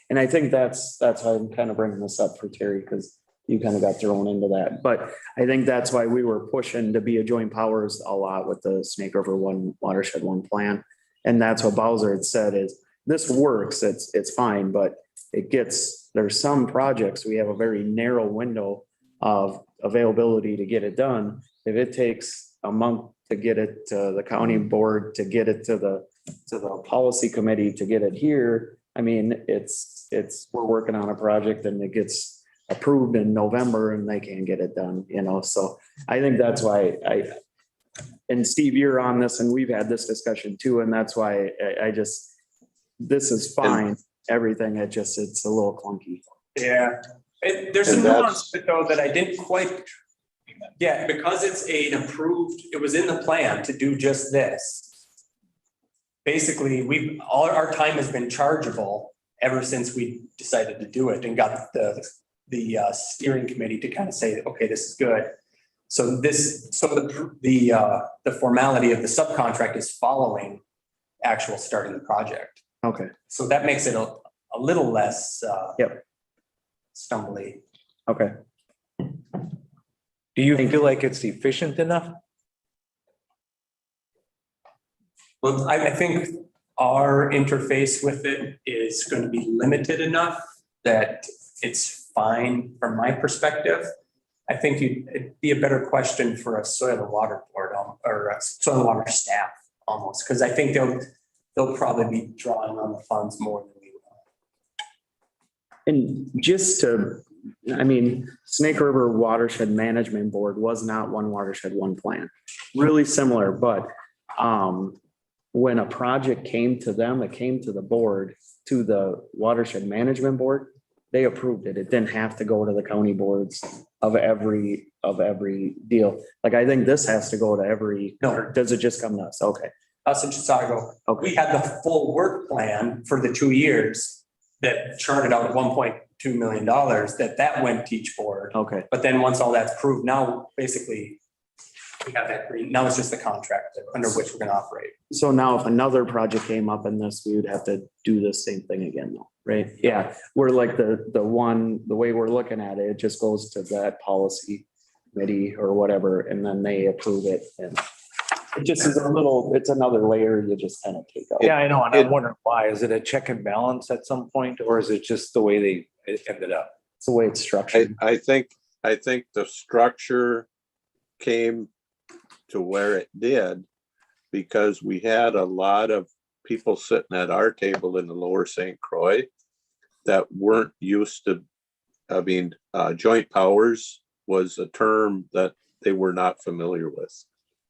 And I think that's why I'm kind of bringing this up for Terry, because you kind of got thrown into that. But I think that's why we were pushing to be a joint powers a lot with the Snake River One Watershed One Plan. And that's what Bowser had said is this works, it's fine, but there's some projects, we have a very narrow window of availability to get it done. If it takes a month to get it to the county board, to get it to the policy committee, to get it here, I mean, we're working on a project and it gets approved in November and they can't get it done, so I think that's why and Steve, you're on this and we've had this discussion too, and that's why this is fine, everything, it's a little clunky. Yeah, there's a nuance though that I didn't quite get, because it's it was in the plan to do just this. Basically, all our time has been chargeable ever since we decided to do it and got the steering committee to kind of say, okay, this is good. So the formality of the subcontract is following actual starting the project. Okay. So that makes it a little less stumbly. Okay. Do you feel like it's efficient enough? Well, I think our interface with it is going to be limited enough that it's fine from my perspective. I think it'd be a better question for a soil and water board or a soil and water staff almost, because I think they'll probably be drawing on the funds more than we will. And Snake River Watershed Management Board was not one watershed, one plan. Really similar, but when a project came to them, it came to the board, to the Watershed Management Board, they approved it. It didn't have to go to the county boards of every deal. Like, I think this has to go to every, or does it just come to us? Okay. Us in Chisago, we had the full work plan for the 2 years that charted out $1.2 $2 million, that went to each board. Okay. But then once all that's approved, now basically we have that green, now it's just the contract under which we're gonna operate. So now if another project came up in this, we would have to do the same thing again though, right? Yeah, we're like the way we're looking at it, it just goes to that policy committee or whatever, and then they approve it. And it just is it's another layer you just kind of take out. Yeah, I know. And I'm wondering why. Is it a check and balance at some point, or is it just the way it ended up? It's the way it's structured. I think the structure came to where it did because we had a lot of people sitting at our table in the lower St. Croix that weren't used to, joint powers was a term that they were not familiar with.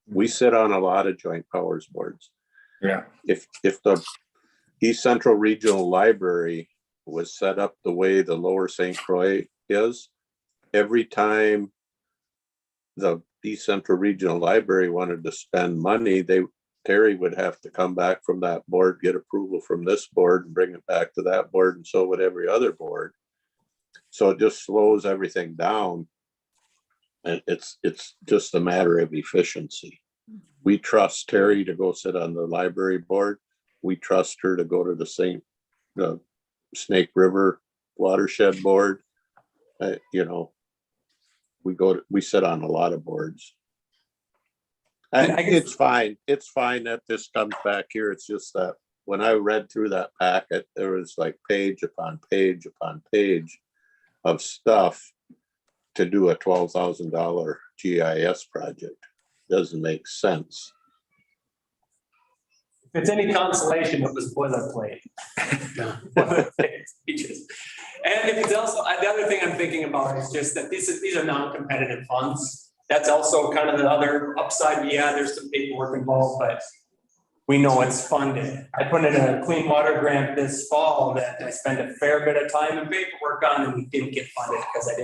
We sit on a lot of joint powers boards. Yeah. If the East Central Regional Library was set up the way the lower St. Croix is, every time the East Central Regional Library wanted to spend money, Terry would have to come back from that board, get approval from this board and bring it back to that board, and so would every other board. So it just slows everything down. And it's just a matter of efficiency. We trust Terry to go sit on the library board. We trust her to go to the Snake River Watershed board. We sit on a lot of boards. And it's fine. It's fine that this comes back here. It's just that when I read through that packet, there was like page upon page upon page of stuff to do a $12,000 GIS project. Doesn't make sense. If it's any consolation, it was boilerplate. And if it's also, the other thing I'm thinking about is just that these are non-competitive funds. That's also kind of the other upside. Yeah, there's some paperwork involved, but we know it's funded. I put in a clean water grant this fall that I spent a fair bit of time and paperwork on, and we didn't get funded because I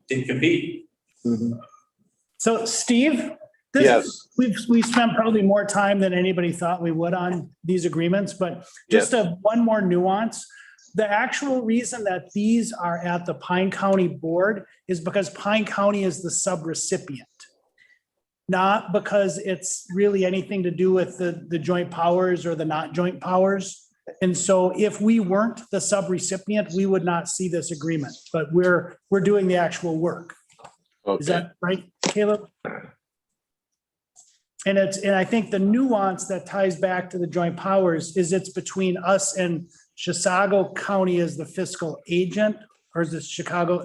didn't compete. Mm-hmm. So Steve, Yes. we've spent probably more time than anybody thought we would on these agreements, but just one more nuance. The actual reason that these are at the Pine County Board is because Pine County is the subrecipient. Not because it's really anything to do with the joint powers or the not joint powers. And so if we weren't the subrecipient, we would not see this agreement, but we're doing the actual work. Okay. Is that right, Caleb? And I think the nuance that ties back to the joint powers is it's between us and Chisago County as the fiscal agent, or is it Chisago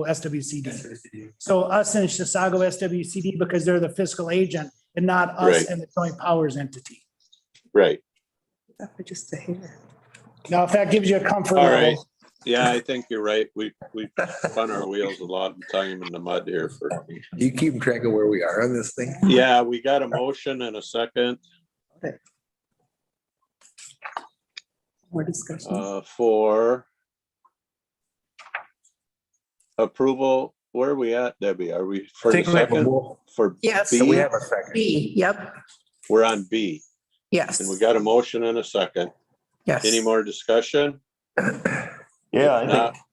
SWCD? So us and Chisago SWCD because they're the fiscal agent and not us Right. and the joint powers entity. Right. Just a hair. Now, if that gives you a comfort All level. right. Yeah, I think you're right. We spun our wheels a lot of time in the mud here for. You keep track of where we are on this thing? Yeah, we got a motion and a second. Okay. More discussion. For approval. Where are we at, Debbie? Are we for the second? For Yes. B? So We have a second. B, yep, We're on B, yes. and we got a motion and a second. Yes. Any more discussion? Yeah, I Not- think,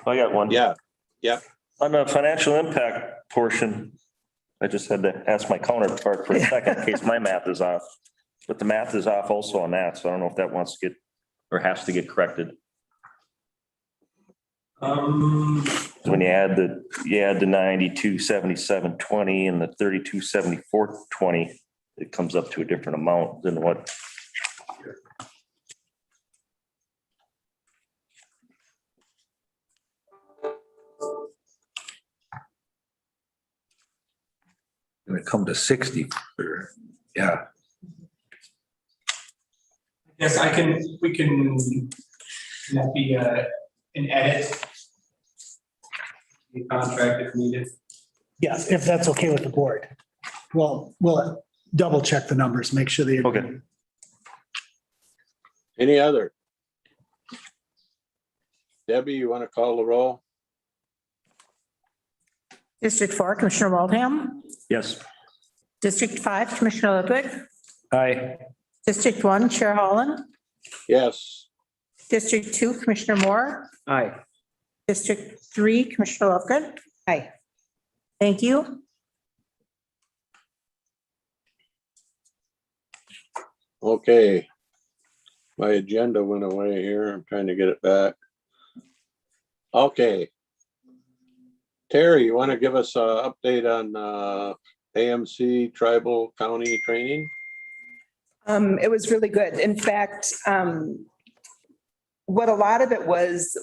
I got one. Yeah, yeah. On the financial impact portion, I just had to ask my counterpart for a second in case my math is off. But the math is off also on that, so I don't know if that wants to get, or has to get corrected. When you add the 9277.20 and the 3274.20, it comes up to a different amount than what. Gonna come to 60. Yeah. Yes, we can that be an edit? The contract if needed. Yes, if that's okay with the board. We'll double check the numbers, make sure they. Okay. Any other? Debbie, you want to call the roll? District 4, Commissioner Waldham. Yes. District 5, Commissioner Ludwig. Aye. District 1, Chair Holland. Yes. District 2, Commissioner Moore. Aye. District 3, Commissioner Lofgren. Aye. Thank you. Okay. My agenda went away here. I'm trying to get it back. Okay. Terry, you want to give us an update on AMC tribal county training? It was really good. In fact, what a lot of it was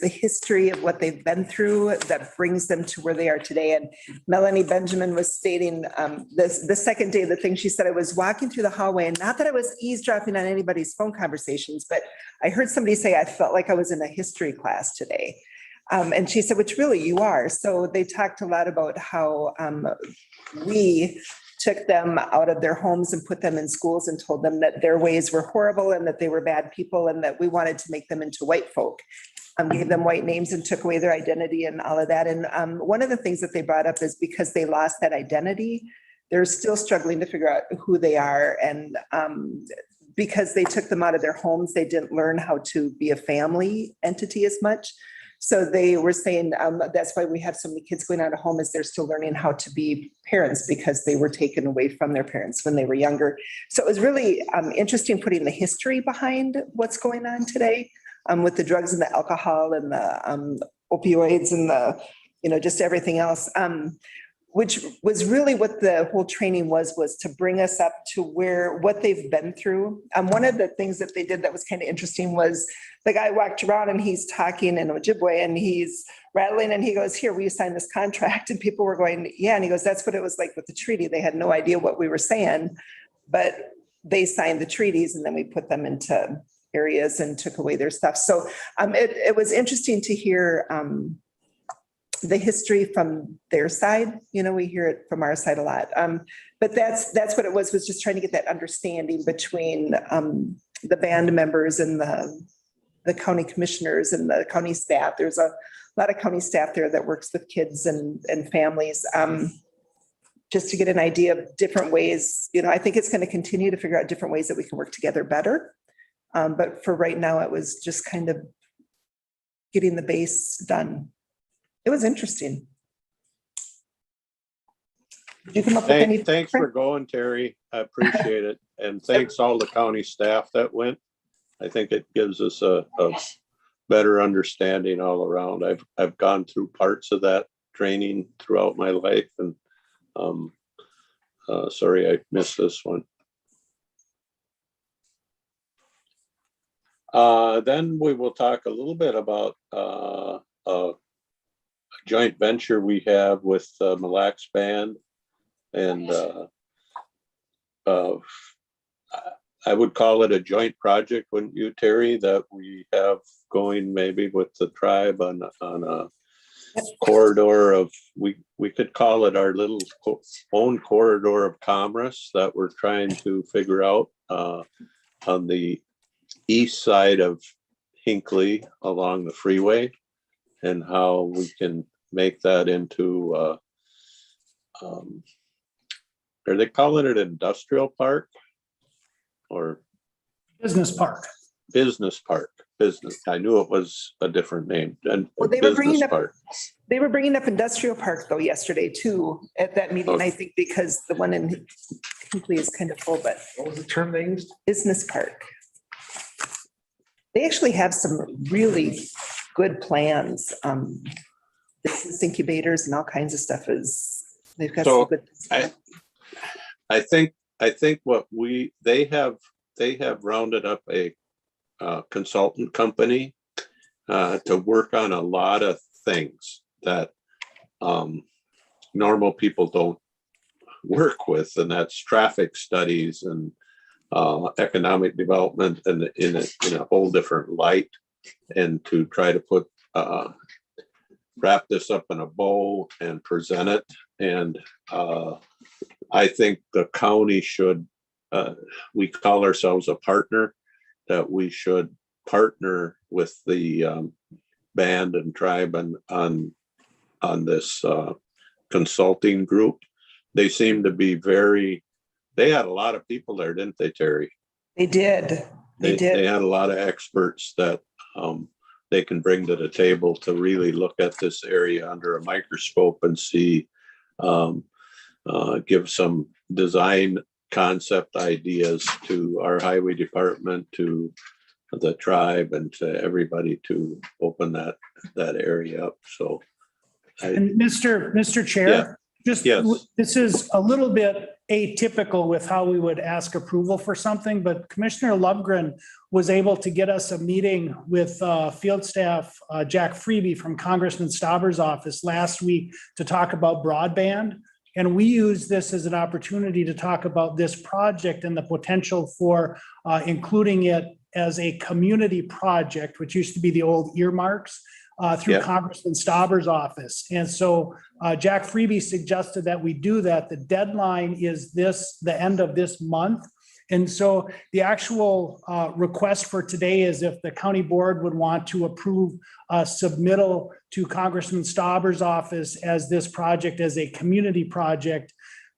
the history of what they've been through that brings them to where they are today. And Melanie Benjamin was stating the second day of the thing, she said, I was walking through the hallway, and not that I was eavesdropping on anybody's phone conversations, but I heard somebody say, I felt like I was in a history class today. And she said, which really you are. So they talked a lot about how we took them out of their homes and put them in schools and told them that their ways were horrible and that they were bad people and that we wanted to make them into white folk. Gave them white names and took away their identity and all of that. And one of the things that they brought up is because they lost that identity, they're still struggling to figure out who they are. And because they took them out of their homes, they didn't learn how to be a family entity as much. So they were saying that's why we have so many kids going out of home, is they're still learning how to be parents because they were taken away from their parents when they were younger. So it was really interesting putting the history behind what's going on today with the drugs and the alcohol and the opioids and the, just everything else, which was really what the whole training was to bring us up to what they've been through. One of the things that they did that was kind of interesting was the guy walked around and he's talking in Ojibwe and he's rattling and he goes, here, will you sign this contract? And people were going, yeah. And he goes, that's what it was like with the treaty. They had no idea what we were saying, but they signed the treaties and then we put them into areas and took away their stuff. So it was interesting to hear the history from their side. We hear it from our side a lot. But that's what it was just trying to get that understanding between the band members and the county commissioners and the county staff. There's a lot of county staff there that works with kids and families, just to get an idea of different ways. I think it's going to continue to figure out different ways that we can work together better. But for right now, it was just kind of getting the base done. It was interesting. Did you come up with any? Thanks for going, Terry. I appreciate it. And thanks all the county staff that went. I think it gives us a better understanding all around. I've gone through parts of that training throughout my life, and sorry I missed this one. Then we will talk a little bit about a joint venture we have with Mille Lacs Band, and I would call it a joint project, wouldn't you, Terry, that we have going maybe with the tribe on a corridor of, we could call it our little own corridor of commerce that we're trying to figure out on the east side of Hinckley along the freeway, and how we can make that into, are they calling it industrial park or Business park. business park? Business. I knew it was a different name. And Well, they were bringing business up park. industrial park though yesterday too at that meeting. I think because the one in Hinckley is kind of full, but What was the term they used? business park. They actually have some really good plans. Business incubators and all kinds of stuff they've got some So good. I think what they have rounded up a consultant company to work on a lot of things that normal people don't work with, and that's traffic studies and economic development, and in a whole different light, and to try to put wrap this up in a bow and present it. And I think the county should, we call ourselves a partner, that we should partner with the band and tribe on this consulting group. They seem to be they had a lot of people there, didn't they, Terry? They did. They did. They had a lot of experts that they can bring to the table to really look at this area under a microscope and see, give some design concept ideas to our highway department, to the tribe, and to everybody to open that area up. So. And Mr. Chair, this is a little bit atypical with how we would ask approval for something, but Commissioner Lovegren was able to get us a meeting with field staff, Jack Freeby from Congressman Stauber's office last week to talk about broadband. And we use this as an opportunity to talk about this project and the potential for including it as a community project, which used to be the old earmarks. Through Congressman Stauber's office. And so Jack Freeby suggested that we do that. The deadline is the end of this month. And so the actual request for today is if the county board would want to approve submittal to Congressman Stauber's office as this project as a community project.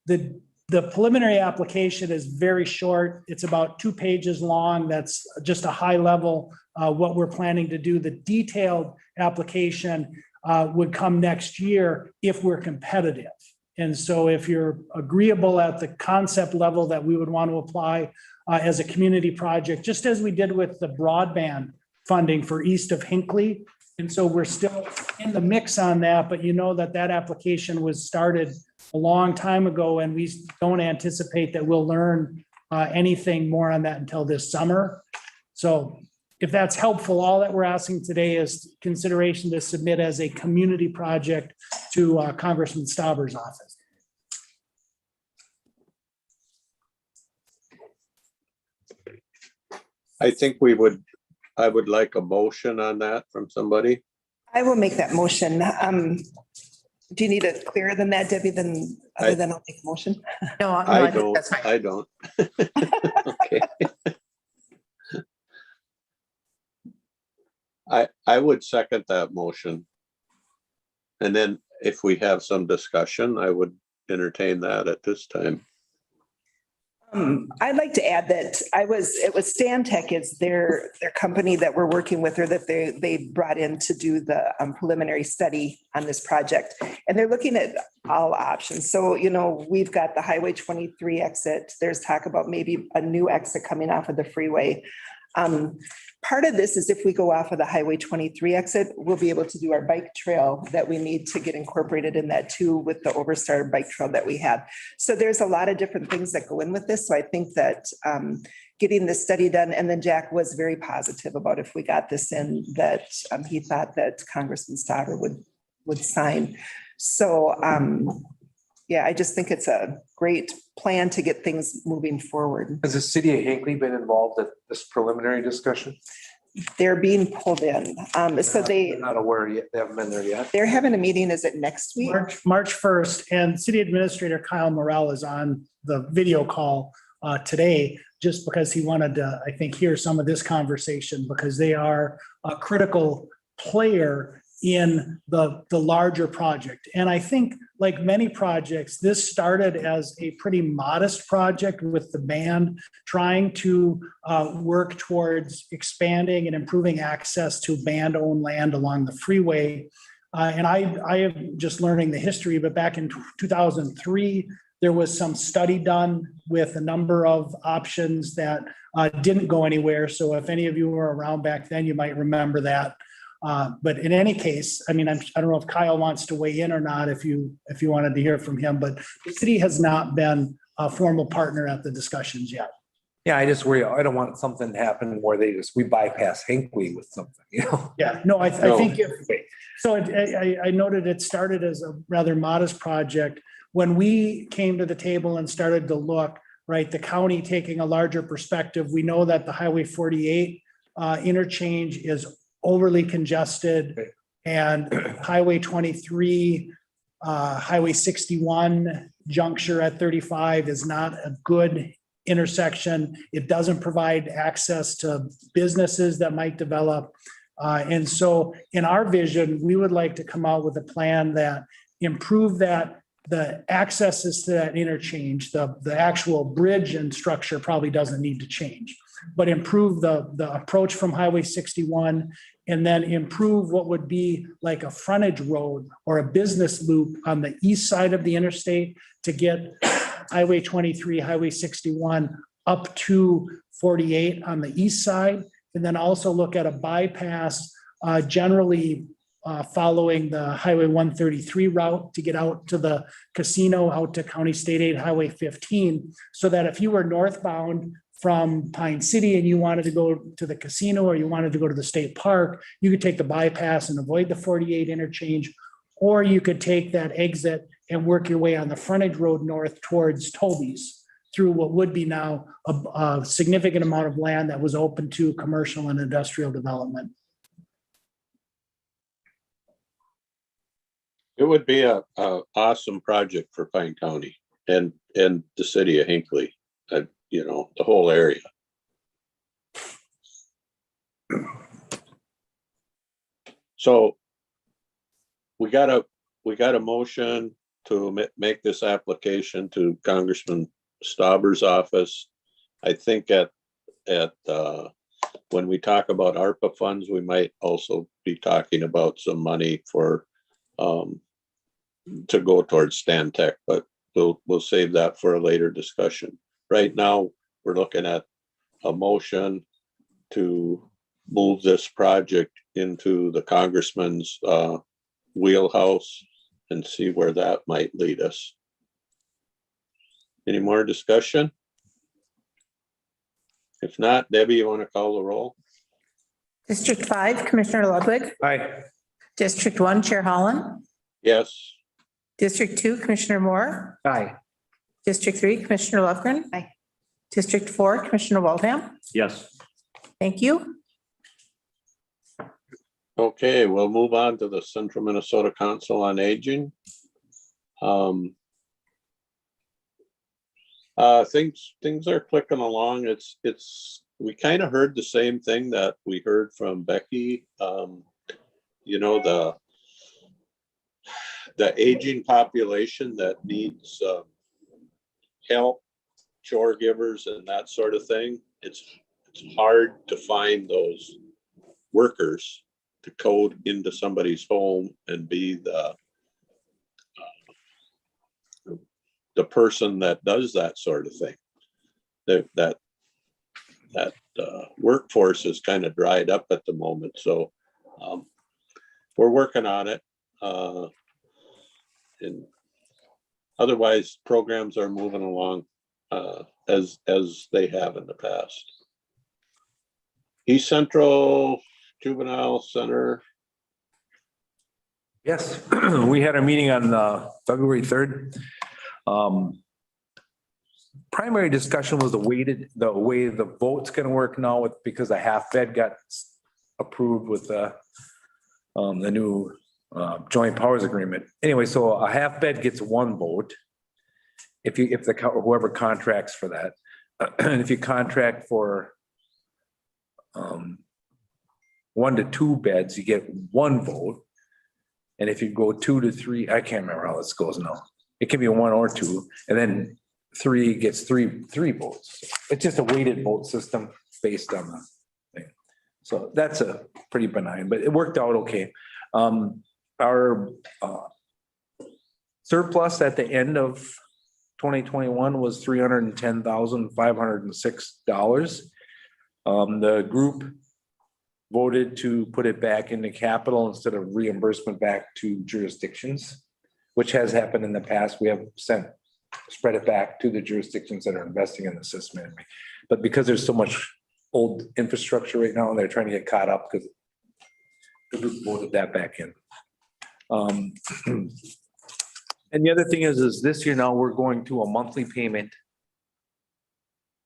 The preliminary application is very short. It's about 2 pages long. That's just a high level what we're planning to do. The detailed application would come next year if we're competitive. And so if you're agreeable at the concept level that we would want to apply as a community project, just as we did with the broadband funding for east of Hinckley. And so we're still in the mix on that, but you know that application was started a long time ago, and we don't anticipate that we'll learn anything more on that until this summer. So if that's helpful, all that we're asking today is consideration to submit as a community project to Congressman Stauber's office. I think I would like a motion on that from somebody. I will make that motion. Do you need it clearer than that, Debbie, other than I'll make a motion? No, I think that's fine. I don't. Okay. I would second that motion. And then if we have some discussion, I would entertain that at this time. I'd like to add that it was Stantec is their company that we're working with, or that they brought in to do the preliminary study on this project. And they're looking at all options. So, you know, we've got the Highway 23 exit. There's talk about maybe a new exit coming off of the freeway. Part of this is if we go off of the Highway 23 exit, we'll be able to do our bike trail that we need to get incorporated in that too, with the Overstar bike trail that we have. So there's a lot of different things that go in with this. So I think that getting this study done, and then Jack was very positive about if we got this in, that he thought that Congressman Stauber would sign. So yeah, I just think it's a great plan to get things moving forward. Has the city of Hinckley been involved in this preliminary discussion? They're being pulled in. So they're not aware yet. They haven't been there yet. They're having a meeting. Is it next week? March 1st, and City Administrator Kyle Morrell is on the video call today, just because he wanted to, I think, hear some of this conversation, because they are a critical player in the larger project. And I think, like many projects, this started as a pretty modest project with the band trying to work towards expanding and improving access to band-owned land along the freeway. And I am just learning the history, but back in 2003, there was some study done with a number of options that didn't go anywhere. So if any of you were around back then, you might remember that. But in any case, I mean, I don't know if Kyle wants to weigh in or not, if you wanted to hear from him, but the city has not been a formal partner at the discussions yet. Yeah, I just worry, I don't want something to happen where we bypass Hinckley with something, you know? Yeah, no, I think I noted it started as a rather modest project. When we came to the table and started to look, right, the county taking a larger perspective, we know that the Highway 48 interchange is overly congested, and Highway 23, Highway 61 juncture at 35 is not a good intersection. It doesn't provide access to businesses that might develop. And so in our vision, we would like to come out with a plan that improve that the accesses to that interchange, the actual bridge and structure probably doesn't need to change. but improve the approach from Highway 61, and then improve what would be like a frontage road or a business loop on the east side of the interstate to get Highway 23, Highway 61 up to 48 on the east side. And then also look at a bypass generally following the Highway 133 route to get out to the casino, out to County State Aid Highway 15, so that if you were northbound from Pine City and you wanted to go to the casino or you wanted to go to the state park, you could take the bypass and avoid the 48 interchange, or you could take that exit and work your way on the frontage road north towards Toby's through what would be now a significant amount of land that was open to commercial and industrial development. It would be a awesome project for Pine County and the city of Hinckley, you know, the whole area. So we got a motion to make this application to Congressman Stauber's office. I think when we talk about ARPA funds, we might also be talking about some money for to go towards Stantec, but we'll save that for a later discussion. Right now, we're looking at a motion to move this project into the congressman's wheelhouse and see where that might lead us. Any more discussion? If not, Debbie, you want to call the roll? District 5, Commissioner Ludwig. Aye. District 1, Chair Holland. Yes. District 2, Commissioner Moore. Aye. District 3, Commissioner Lofgren. Aye. District 4, Commissioner Waldham. Yes. Thank you. Okay, we'll move on to the Central Minnesota Council on Aging. Things are clicking along. We kind of heard the same thing that we heard from Becky. You know, the aging population that needs help, chore givers and that sort of thing. It's hard to find those workers to code into somebody's home and be the person that does that sort of thing. That workforce is kind of dried up at the moment. So we're working on it. And otherwise, programs are moving along as they have in the past. East Central Juvenile Center. Yes, we had a meeting on February 3rd. Primary discussion was the way the vote's gonna work now because a half bed got approved with the new joint powers agreement. Anyway, so a half bed gets one vote. Whoever contracts for that, and if you contract for 1 to 2 beds, you get 1 vote. And if you go 2 to 3, I can't remember how this goes now. It can be 1 or 2, and then 3 gets three votes. It's just a weighted vote system based on the thing. So that's a pretty benign, but it worked out okay. Our surplus at the end of 2021 was $310,506. The group voted to put it back into capital instead of reimbursement back to jurisdictions, which has happened in the past. We have spread it back to the jurisdictions that are investing in the system. But because there's so much old infrastructure right now, they're trying to get caught up because the group voted that back in. And the other thing is this year now we're going to a monthly payment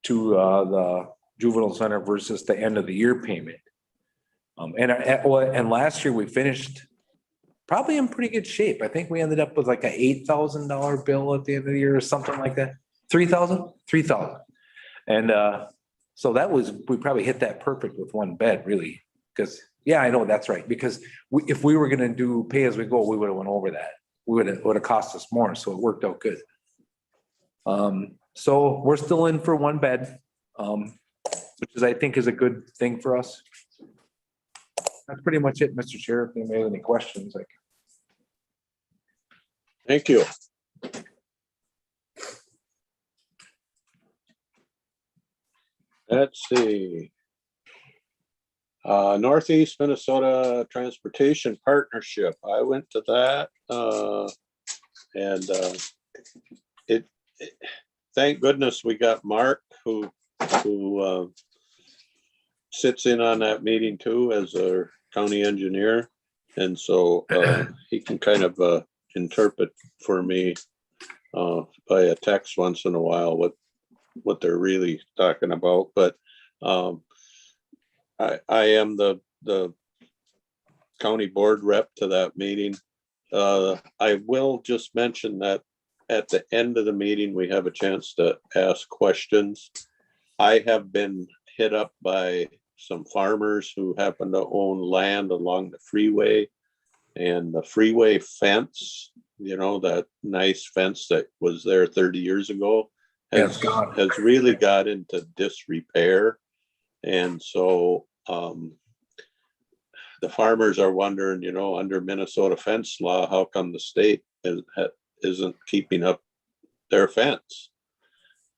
to the juvenile center versus the end of the year payment. And last year we finished probably in pretty good shape. I think we ended up with like an $8,000 bill at the end of the year or something like that. 3,000. And so we probably hit that perfect with 1 bed really. Because yeah, I know that's right. Because if we were going to do pay as we go, we would have went over that. Would have cost us more. So it worked out good. So we're still in for 1 bed. which is, I think, is a good thing for us. That's pretty much it, Mr. Chair. If anybody has any questions, like. Thank you. Let's see. Northeast Minnesota Transportation Partnership. I went to that and thank goodness we got Mark who sits in on that meeting too as our county engineer. And so he can kind of interpret for me by a text once in a while what they're really talking about. But I am the county board rep to that meeting. I will just mention that at the end of the meeting, we have a chance to ask questions. I have been hit up by some farmers who happen to own land along the freeway, and the freeway fence, you know, that nice fence that was there 30 years ago has really got into disrepair. And so the farmers are wondering, you know, under Minnesota fence law, how come the state isn't keeping up their fence?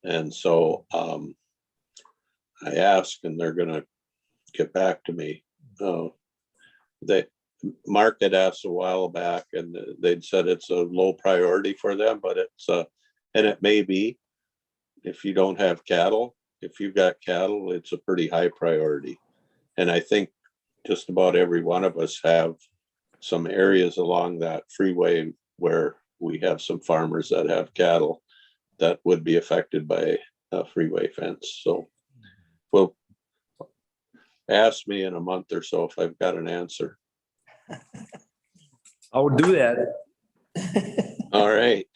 And so I asked, and they're going to get back to me. Mark had asked a while back, and they'd said it's a low priority for them, but it's and it may be if you don't have cattle. If you've got cattle, it's a pretty high priority. And I think just about every one of us have some areas along that freeway where we have some farmers that have cattle that would be affected by a freeway fence. So, well, ask me in a month or so if I've got an answer. I would do that. All right.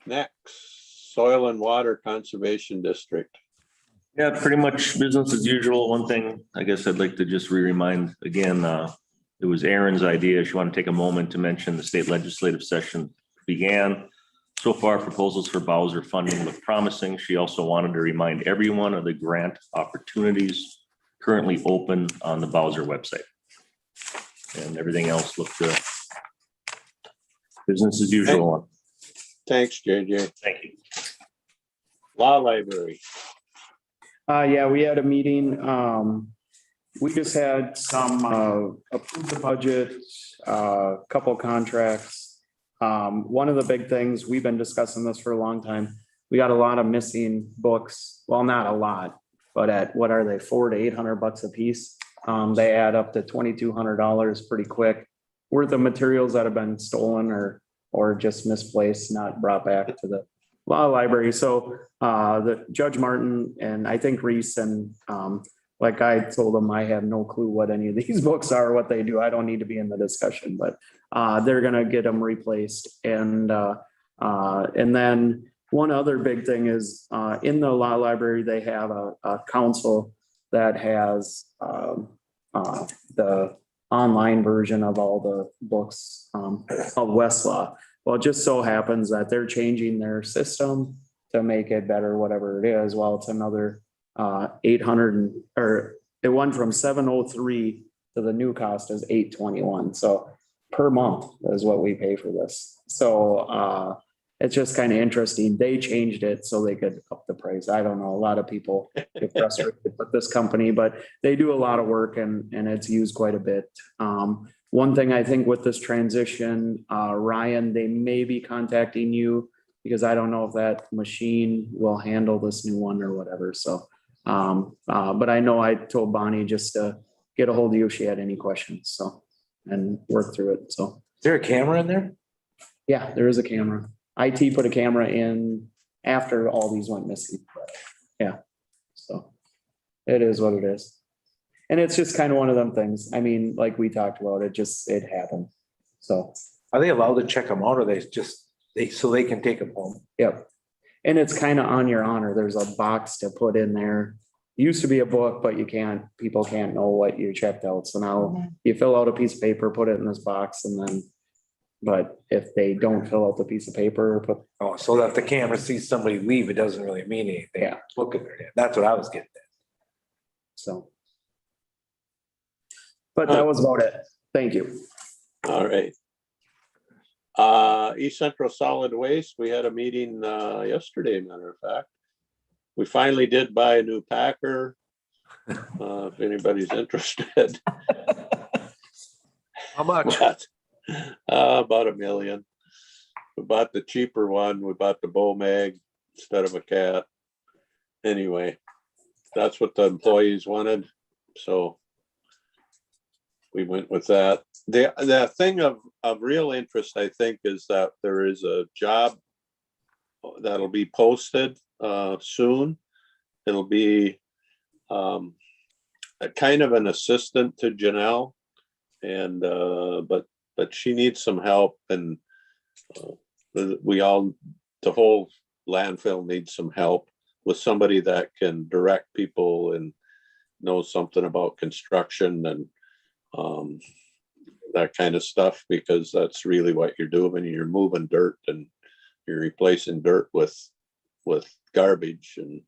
Next, Soil and Water Conservation District. Yeah, pretty much business as usual. One thing I guess I'd like to just remind again, it was Erin's idea. She wanted to take a moment to mention the state legislative session began. So far, proposals for Bowser funding look promising. She also wanted to remind everyone of the grant opportunities currently open on the Bowser website. And everything else looked good. Business as usual. Thanks, JJ. Thank you. Law Library. Yeah, we had a meeting. We just had some approved the budget, couple contracts. One of the big things, we've been discussing this for a long time. We got a lot of missing books. Well, not a lot, but at what are they, $400 to $800 a piece? They add up to $2,200 pretty quick, worth of materials that have been stolen or just misplaced, not brought back to the law library. So the Judge Martin and I think Reese and like I told them, I have no clue what any of these books are, what they do. I don't need to be in the discussion, but they're gonna get them replaced. And then one other big thing is in the law library, they have a council that has the online version of all the books of Westlaw. Well, it just so happens that they're changing their system to make it better, whatever it is. Well, it's another 800 or it went from 703 to the new cost is 821. So per month is what we pay for this. So it's just kind of interesting. They changed it so they could up the price. I don't know. A lot of people get frustrated with this company, but they do a lot of work and it's used quite a bit. One thing I think with this transition, Ryan, they may be contacting you because I don't know if that machine will handle this new one or whatever. So, but I know I told Bonnie just to get a hold of you if she had any questions. So, and work through it. So, is there a camera in there? Yeah, there is a camera. IT put a camera in after all these went missing. Yeah, so it is what it is. And it's just kind of one of them things. I mean, like we talked about, it happened. So are they allowed to check them out or so they can take them home? Yep. And it's kind of on your honor. There's a box to put in there. It used to be a book, but people can't know what you checked out. So now you fill out a piece of paper, put it in this box, and then But if they don't fill out the piece of paper, put, Oh, so that the camera sees somebody leave, it doesn't really mean anything. Yeah. Look at their, that's what I was getting at. so. But that was about it. Thank you. All right. East Central Solid Waste, we had a meeting yesterday, matter of fact. We finally did buy a new Packer. If anybody's interested. How much? But, about $1 million. We bought the cheaper one. We bought the Bow Mag instead of a cat. Anyway, that's what the employees wanted. So we went with that. The thing of real interest, I think, is that there is a job that'll be posted soon. It'll be a kind of an assistant to Janelle, and but she needs some help, and the whole landfill needs some help with somebody that can direct people and knows something about construction and that kind of stuff, because that's really what you're doing when you're moving dirt and you're replacing dirt with garbage. And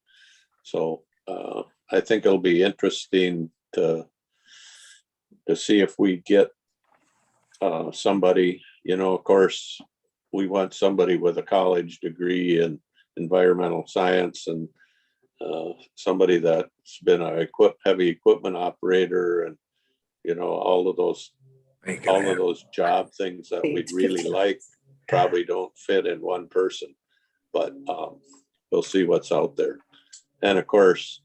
so I think it'll be interesting to see if we get somebody, of course, we want somebody with a college degree in environmental science, and somebody that's been a heavy equipment operator, and all of those job things that we'd really like probably don't fit in one person, but we'll see what's out there. And of course,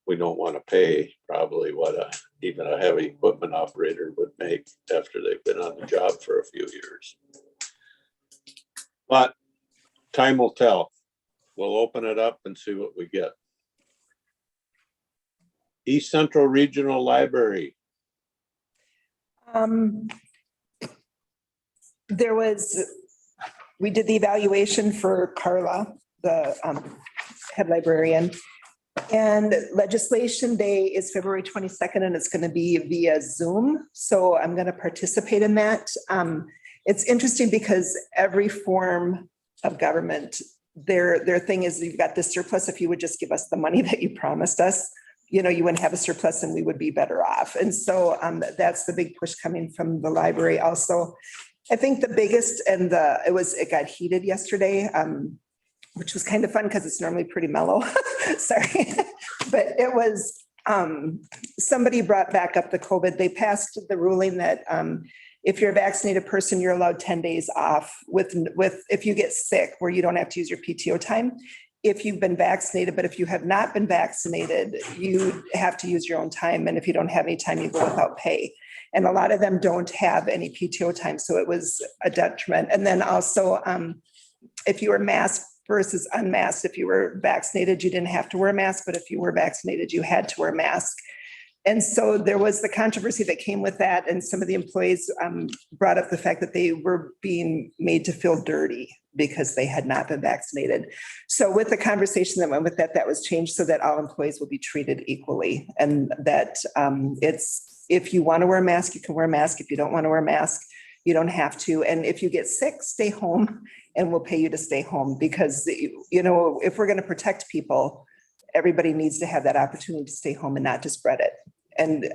we don't want to pay probably what even a heavy equipment operator would make after they've been on the job for a few years. But time will tell. We'll open it up and see what we get. East Central Regional Library. We did the evaluation for Carla, the head librarian. And legislation day is February 22nd, and it's going to be via Zoom. So I'm going to participate in that. It's interesting because every form of government, their thing is, you've got this surplus. If you would just give us the money that you promised us, you wouldn't have a surplus and we would be better off. And so that's the big push coming from the library. Also, I think the biggest, and it got heated yesterday, which was kind of fun because it's normally pretty mellow. Sorry. But it was, somebody brought back up the COVID. They passed the ruling that if you're a vaccinated person, you're allowed 10 days off with if you get sick, where you don't have to use your PTO time. If you've been vaccinated, but if you have not been vaccinated, you have to use your own time. And if you don't have any time, you go without pay. And a lot of them don't have any PTO time. So it was a detriment. And then also, if you were masked versus unmasked, if you were vaccinated, you didn't have to wear a mask, but if you were vaccinated, you had to wear a mask. And so there was the controversy that came with that. And some of the employees brought up the fact that they were being made to feel dirty because they had not been vaccinated. So with the conversation that went with that, that was changed so that all employees will be treated equally. And that it's, if you want to wear a mask, you can wear a mask. If you don't want to wear a mask, you don't have to. And if you get sick, stay home, and we'll pay you to stay home, because, if we're going to protect people, everybody needs to have that opportunity to stay home and not to spread it. And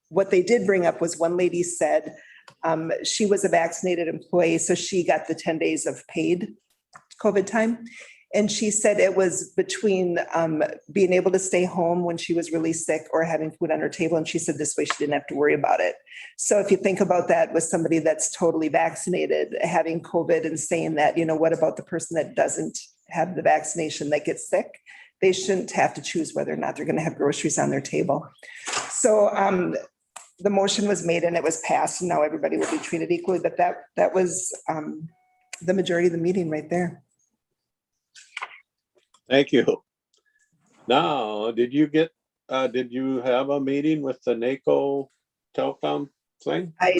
what they did bring up was, one lady said she was a vaccinated employee, so she got the 10 days of paid COVID time. And she said it was between being able to stay home when she was really sick or having food on her table. And she said this way she didn't have to worry about it. So if you think about that with somebody that's totally vaccinated, having COVID, and saying that, what about the person that doesn't have the vaccination that gets sick? They shouldn't have to choose whether or not they're going to have groceries on their table. So the motion was made and it was passed, and now everybody will be treated equally. But that was the majority of the meeting right there. Thank you. Now, did you have a meeting with the NACO telecom thing? I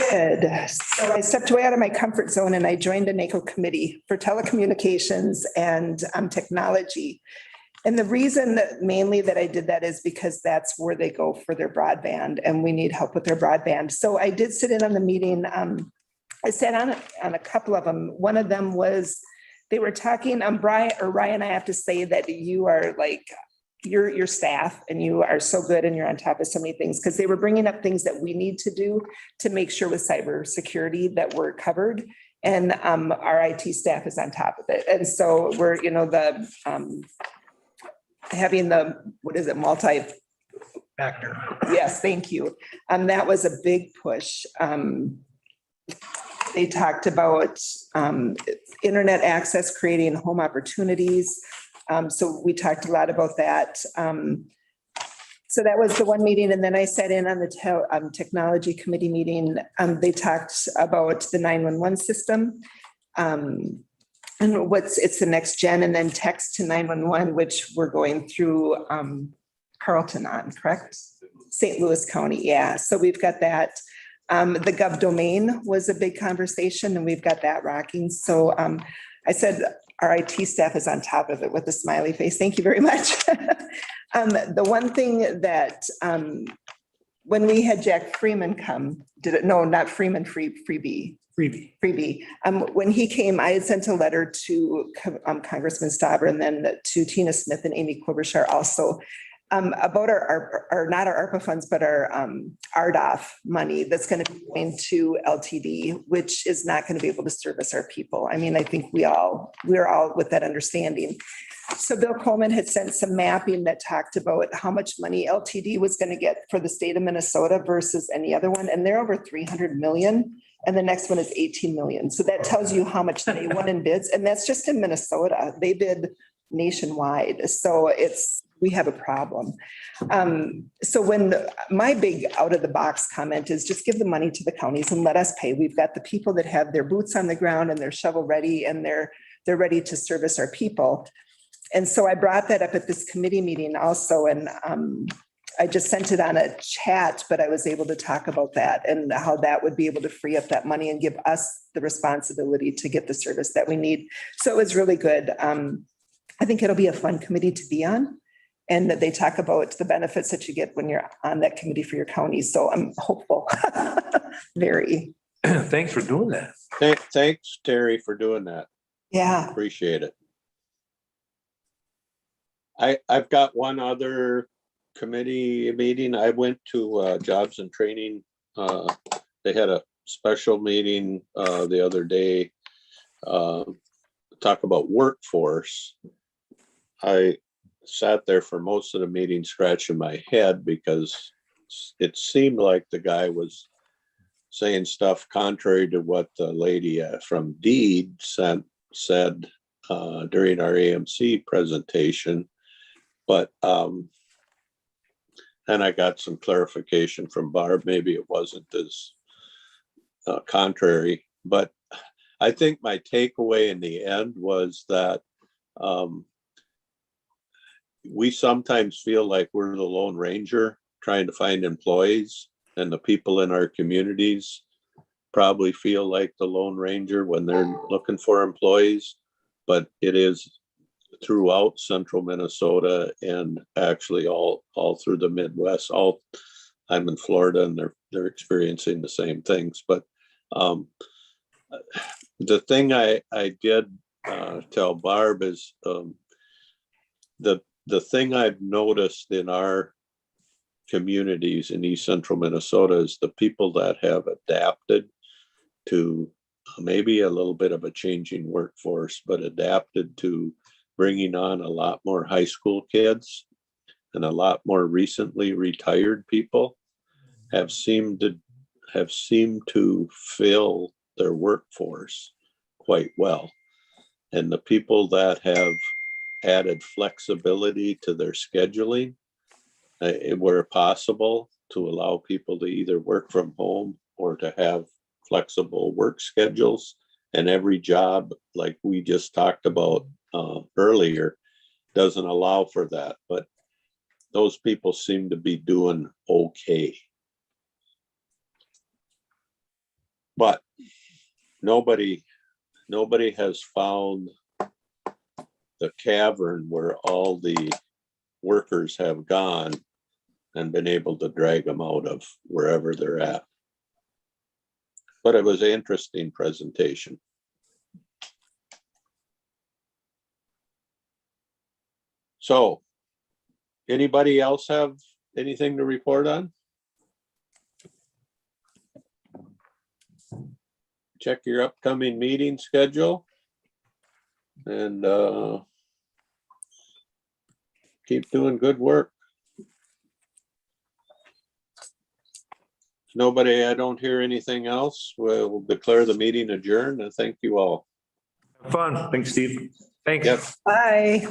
did. So I stepped away out of my comfort zone and I joined a NACO committee for telecommunications and technology. And the reason that mainly that I did that is because that's where they go for their broadband, and we need help with their broadband. So I did sit in on the meeting I sat on a couple of them. One of them was, they were talking, Ryan, I have to say that you are like, your staff and you are so good and you're on top of so many things, because they were bringing up things that we need to do to make sure with cybersecurity that we're covered. And our IT staff is on top of it. And so we're, having the, what is it, Factor. Yes, thank you. That was a big push. They talked about internet access, creating home opportunities. So we talked a lot about that. So that was the one meeting. And then I sat in on the technology committee meeting. They talked about the 911 system. And it's the next gen, and then text to 911, which we're going through Carlton on, correct? St. Louis County, yeah. So we've got that. The gov domain was a big conversation, and we've got that rocking. So I said our IT staff is on top of it with a smiley face. Thank you very much. The one thing that when we had Jack Freeman come, not Freeman, Freebie. When he came, I had sent a letter to Congressman Stauber and then to Tina Smith and Amy Klobuchar also about our not our ARPA funds, but our RDOF money that's going to be going to LTD, which is not going to be able to service our people. I mean, I think we're all with that understanding. So Bill Coleman had sent some mapping that talked about how much money LTD was going to get for the state of Minnesota versus any other one. And they're over 300 million. And the next one is 18 million. So that tells you how much they won in bids. And that's just in Minnesota. They bid nationwide. So we have a problem. So my big out of the box comment is just give the money to the counties and let us pay. We've got the people that have their boots on the ground and they're shovel ready and they're ready to service our people. And so I brought that up at this committee meeting also. And I just sent it on a chat, but I was able to talk about that and how that would be able to free up that money and give us the responsibility to get the service that we need. So it was really good. I think it'll be a fun committee to be on, and that they talk about the benefits that you get when you're on that committee for your county. So I'm hopeful. Very. Thanks for doing that. Thanks, Terry, for doing that. Yeah. Appreciate it. I've got one other committee meeting. I went to jobs and training. They had a special meeting the other day, talk about workforce. I sat there for most of the meeting scratching my head because it seemed like the guy was saying stuff contrary to what the lady from Deed said during our AMC presentation. But and I got some clarification from Barb. Maybe it wasn't as contrary, but I think my takeaway in the end was that we sometimes feel like we're the Lone Ranger trying to find employees, and the people in our communities probably feel like the Lone Ranger when they're looking for employees, but it is throughout central Minnesota and actually all through the Midwest. I'm in Florida and they're experiencing the same things. But the thing I did tell Barb is the thing I've noticed in our communities in East Central Minnesota is the people that have adapted to maybe a little bit of a changing workforce, but adapted to bringing on a lot more high school kids and a lot more recently retired people have seemed to fill their workforce quite well. And the people that have added flexibility to their scheduling, where possible, to allow people to either work from home or to have flexible work schedules. And every job, like we just talked about earlier, doesn't allow for that. But those people seem to be doing okay. But nobody has found the cavern where all the workers have gone and been able to drag them out of wherever they're at. but it was an interesting presentation. So, anybody else have anything to report on? Check your upcoming meeting schedule. And keep doing good work. Nobody, I don't hear anything else. We'll declare the meeting adjourned and thank you all. Fun. Thanks, Steve. Thanks. Yep. Bye.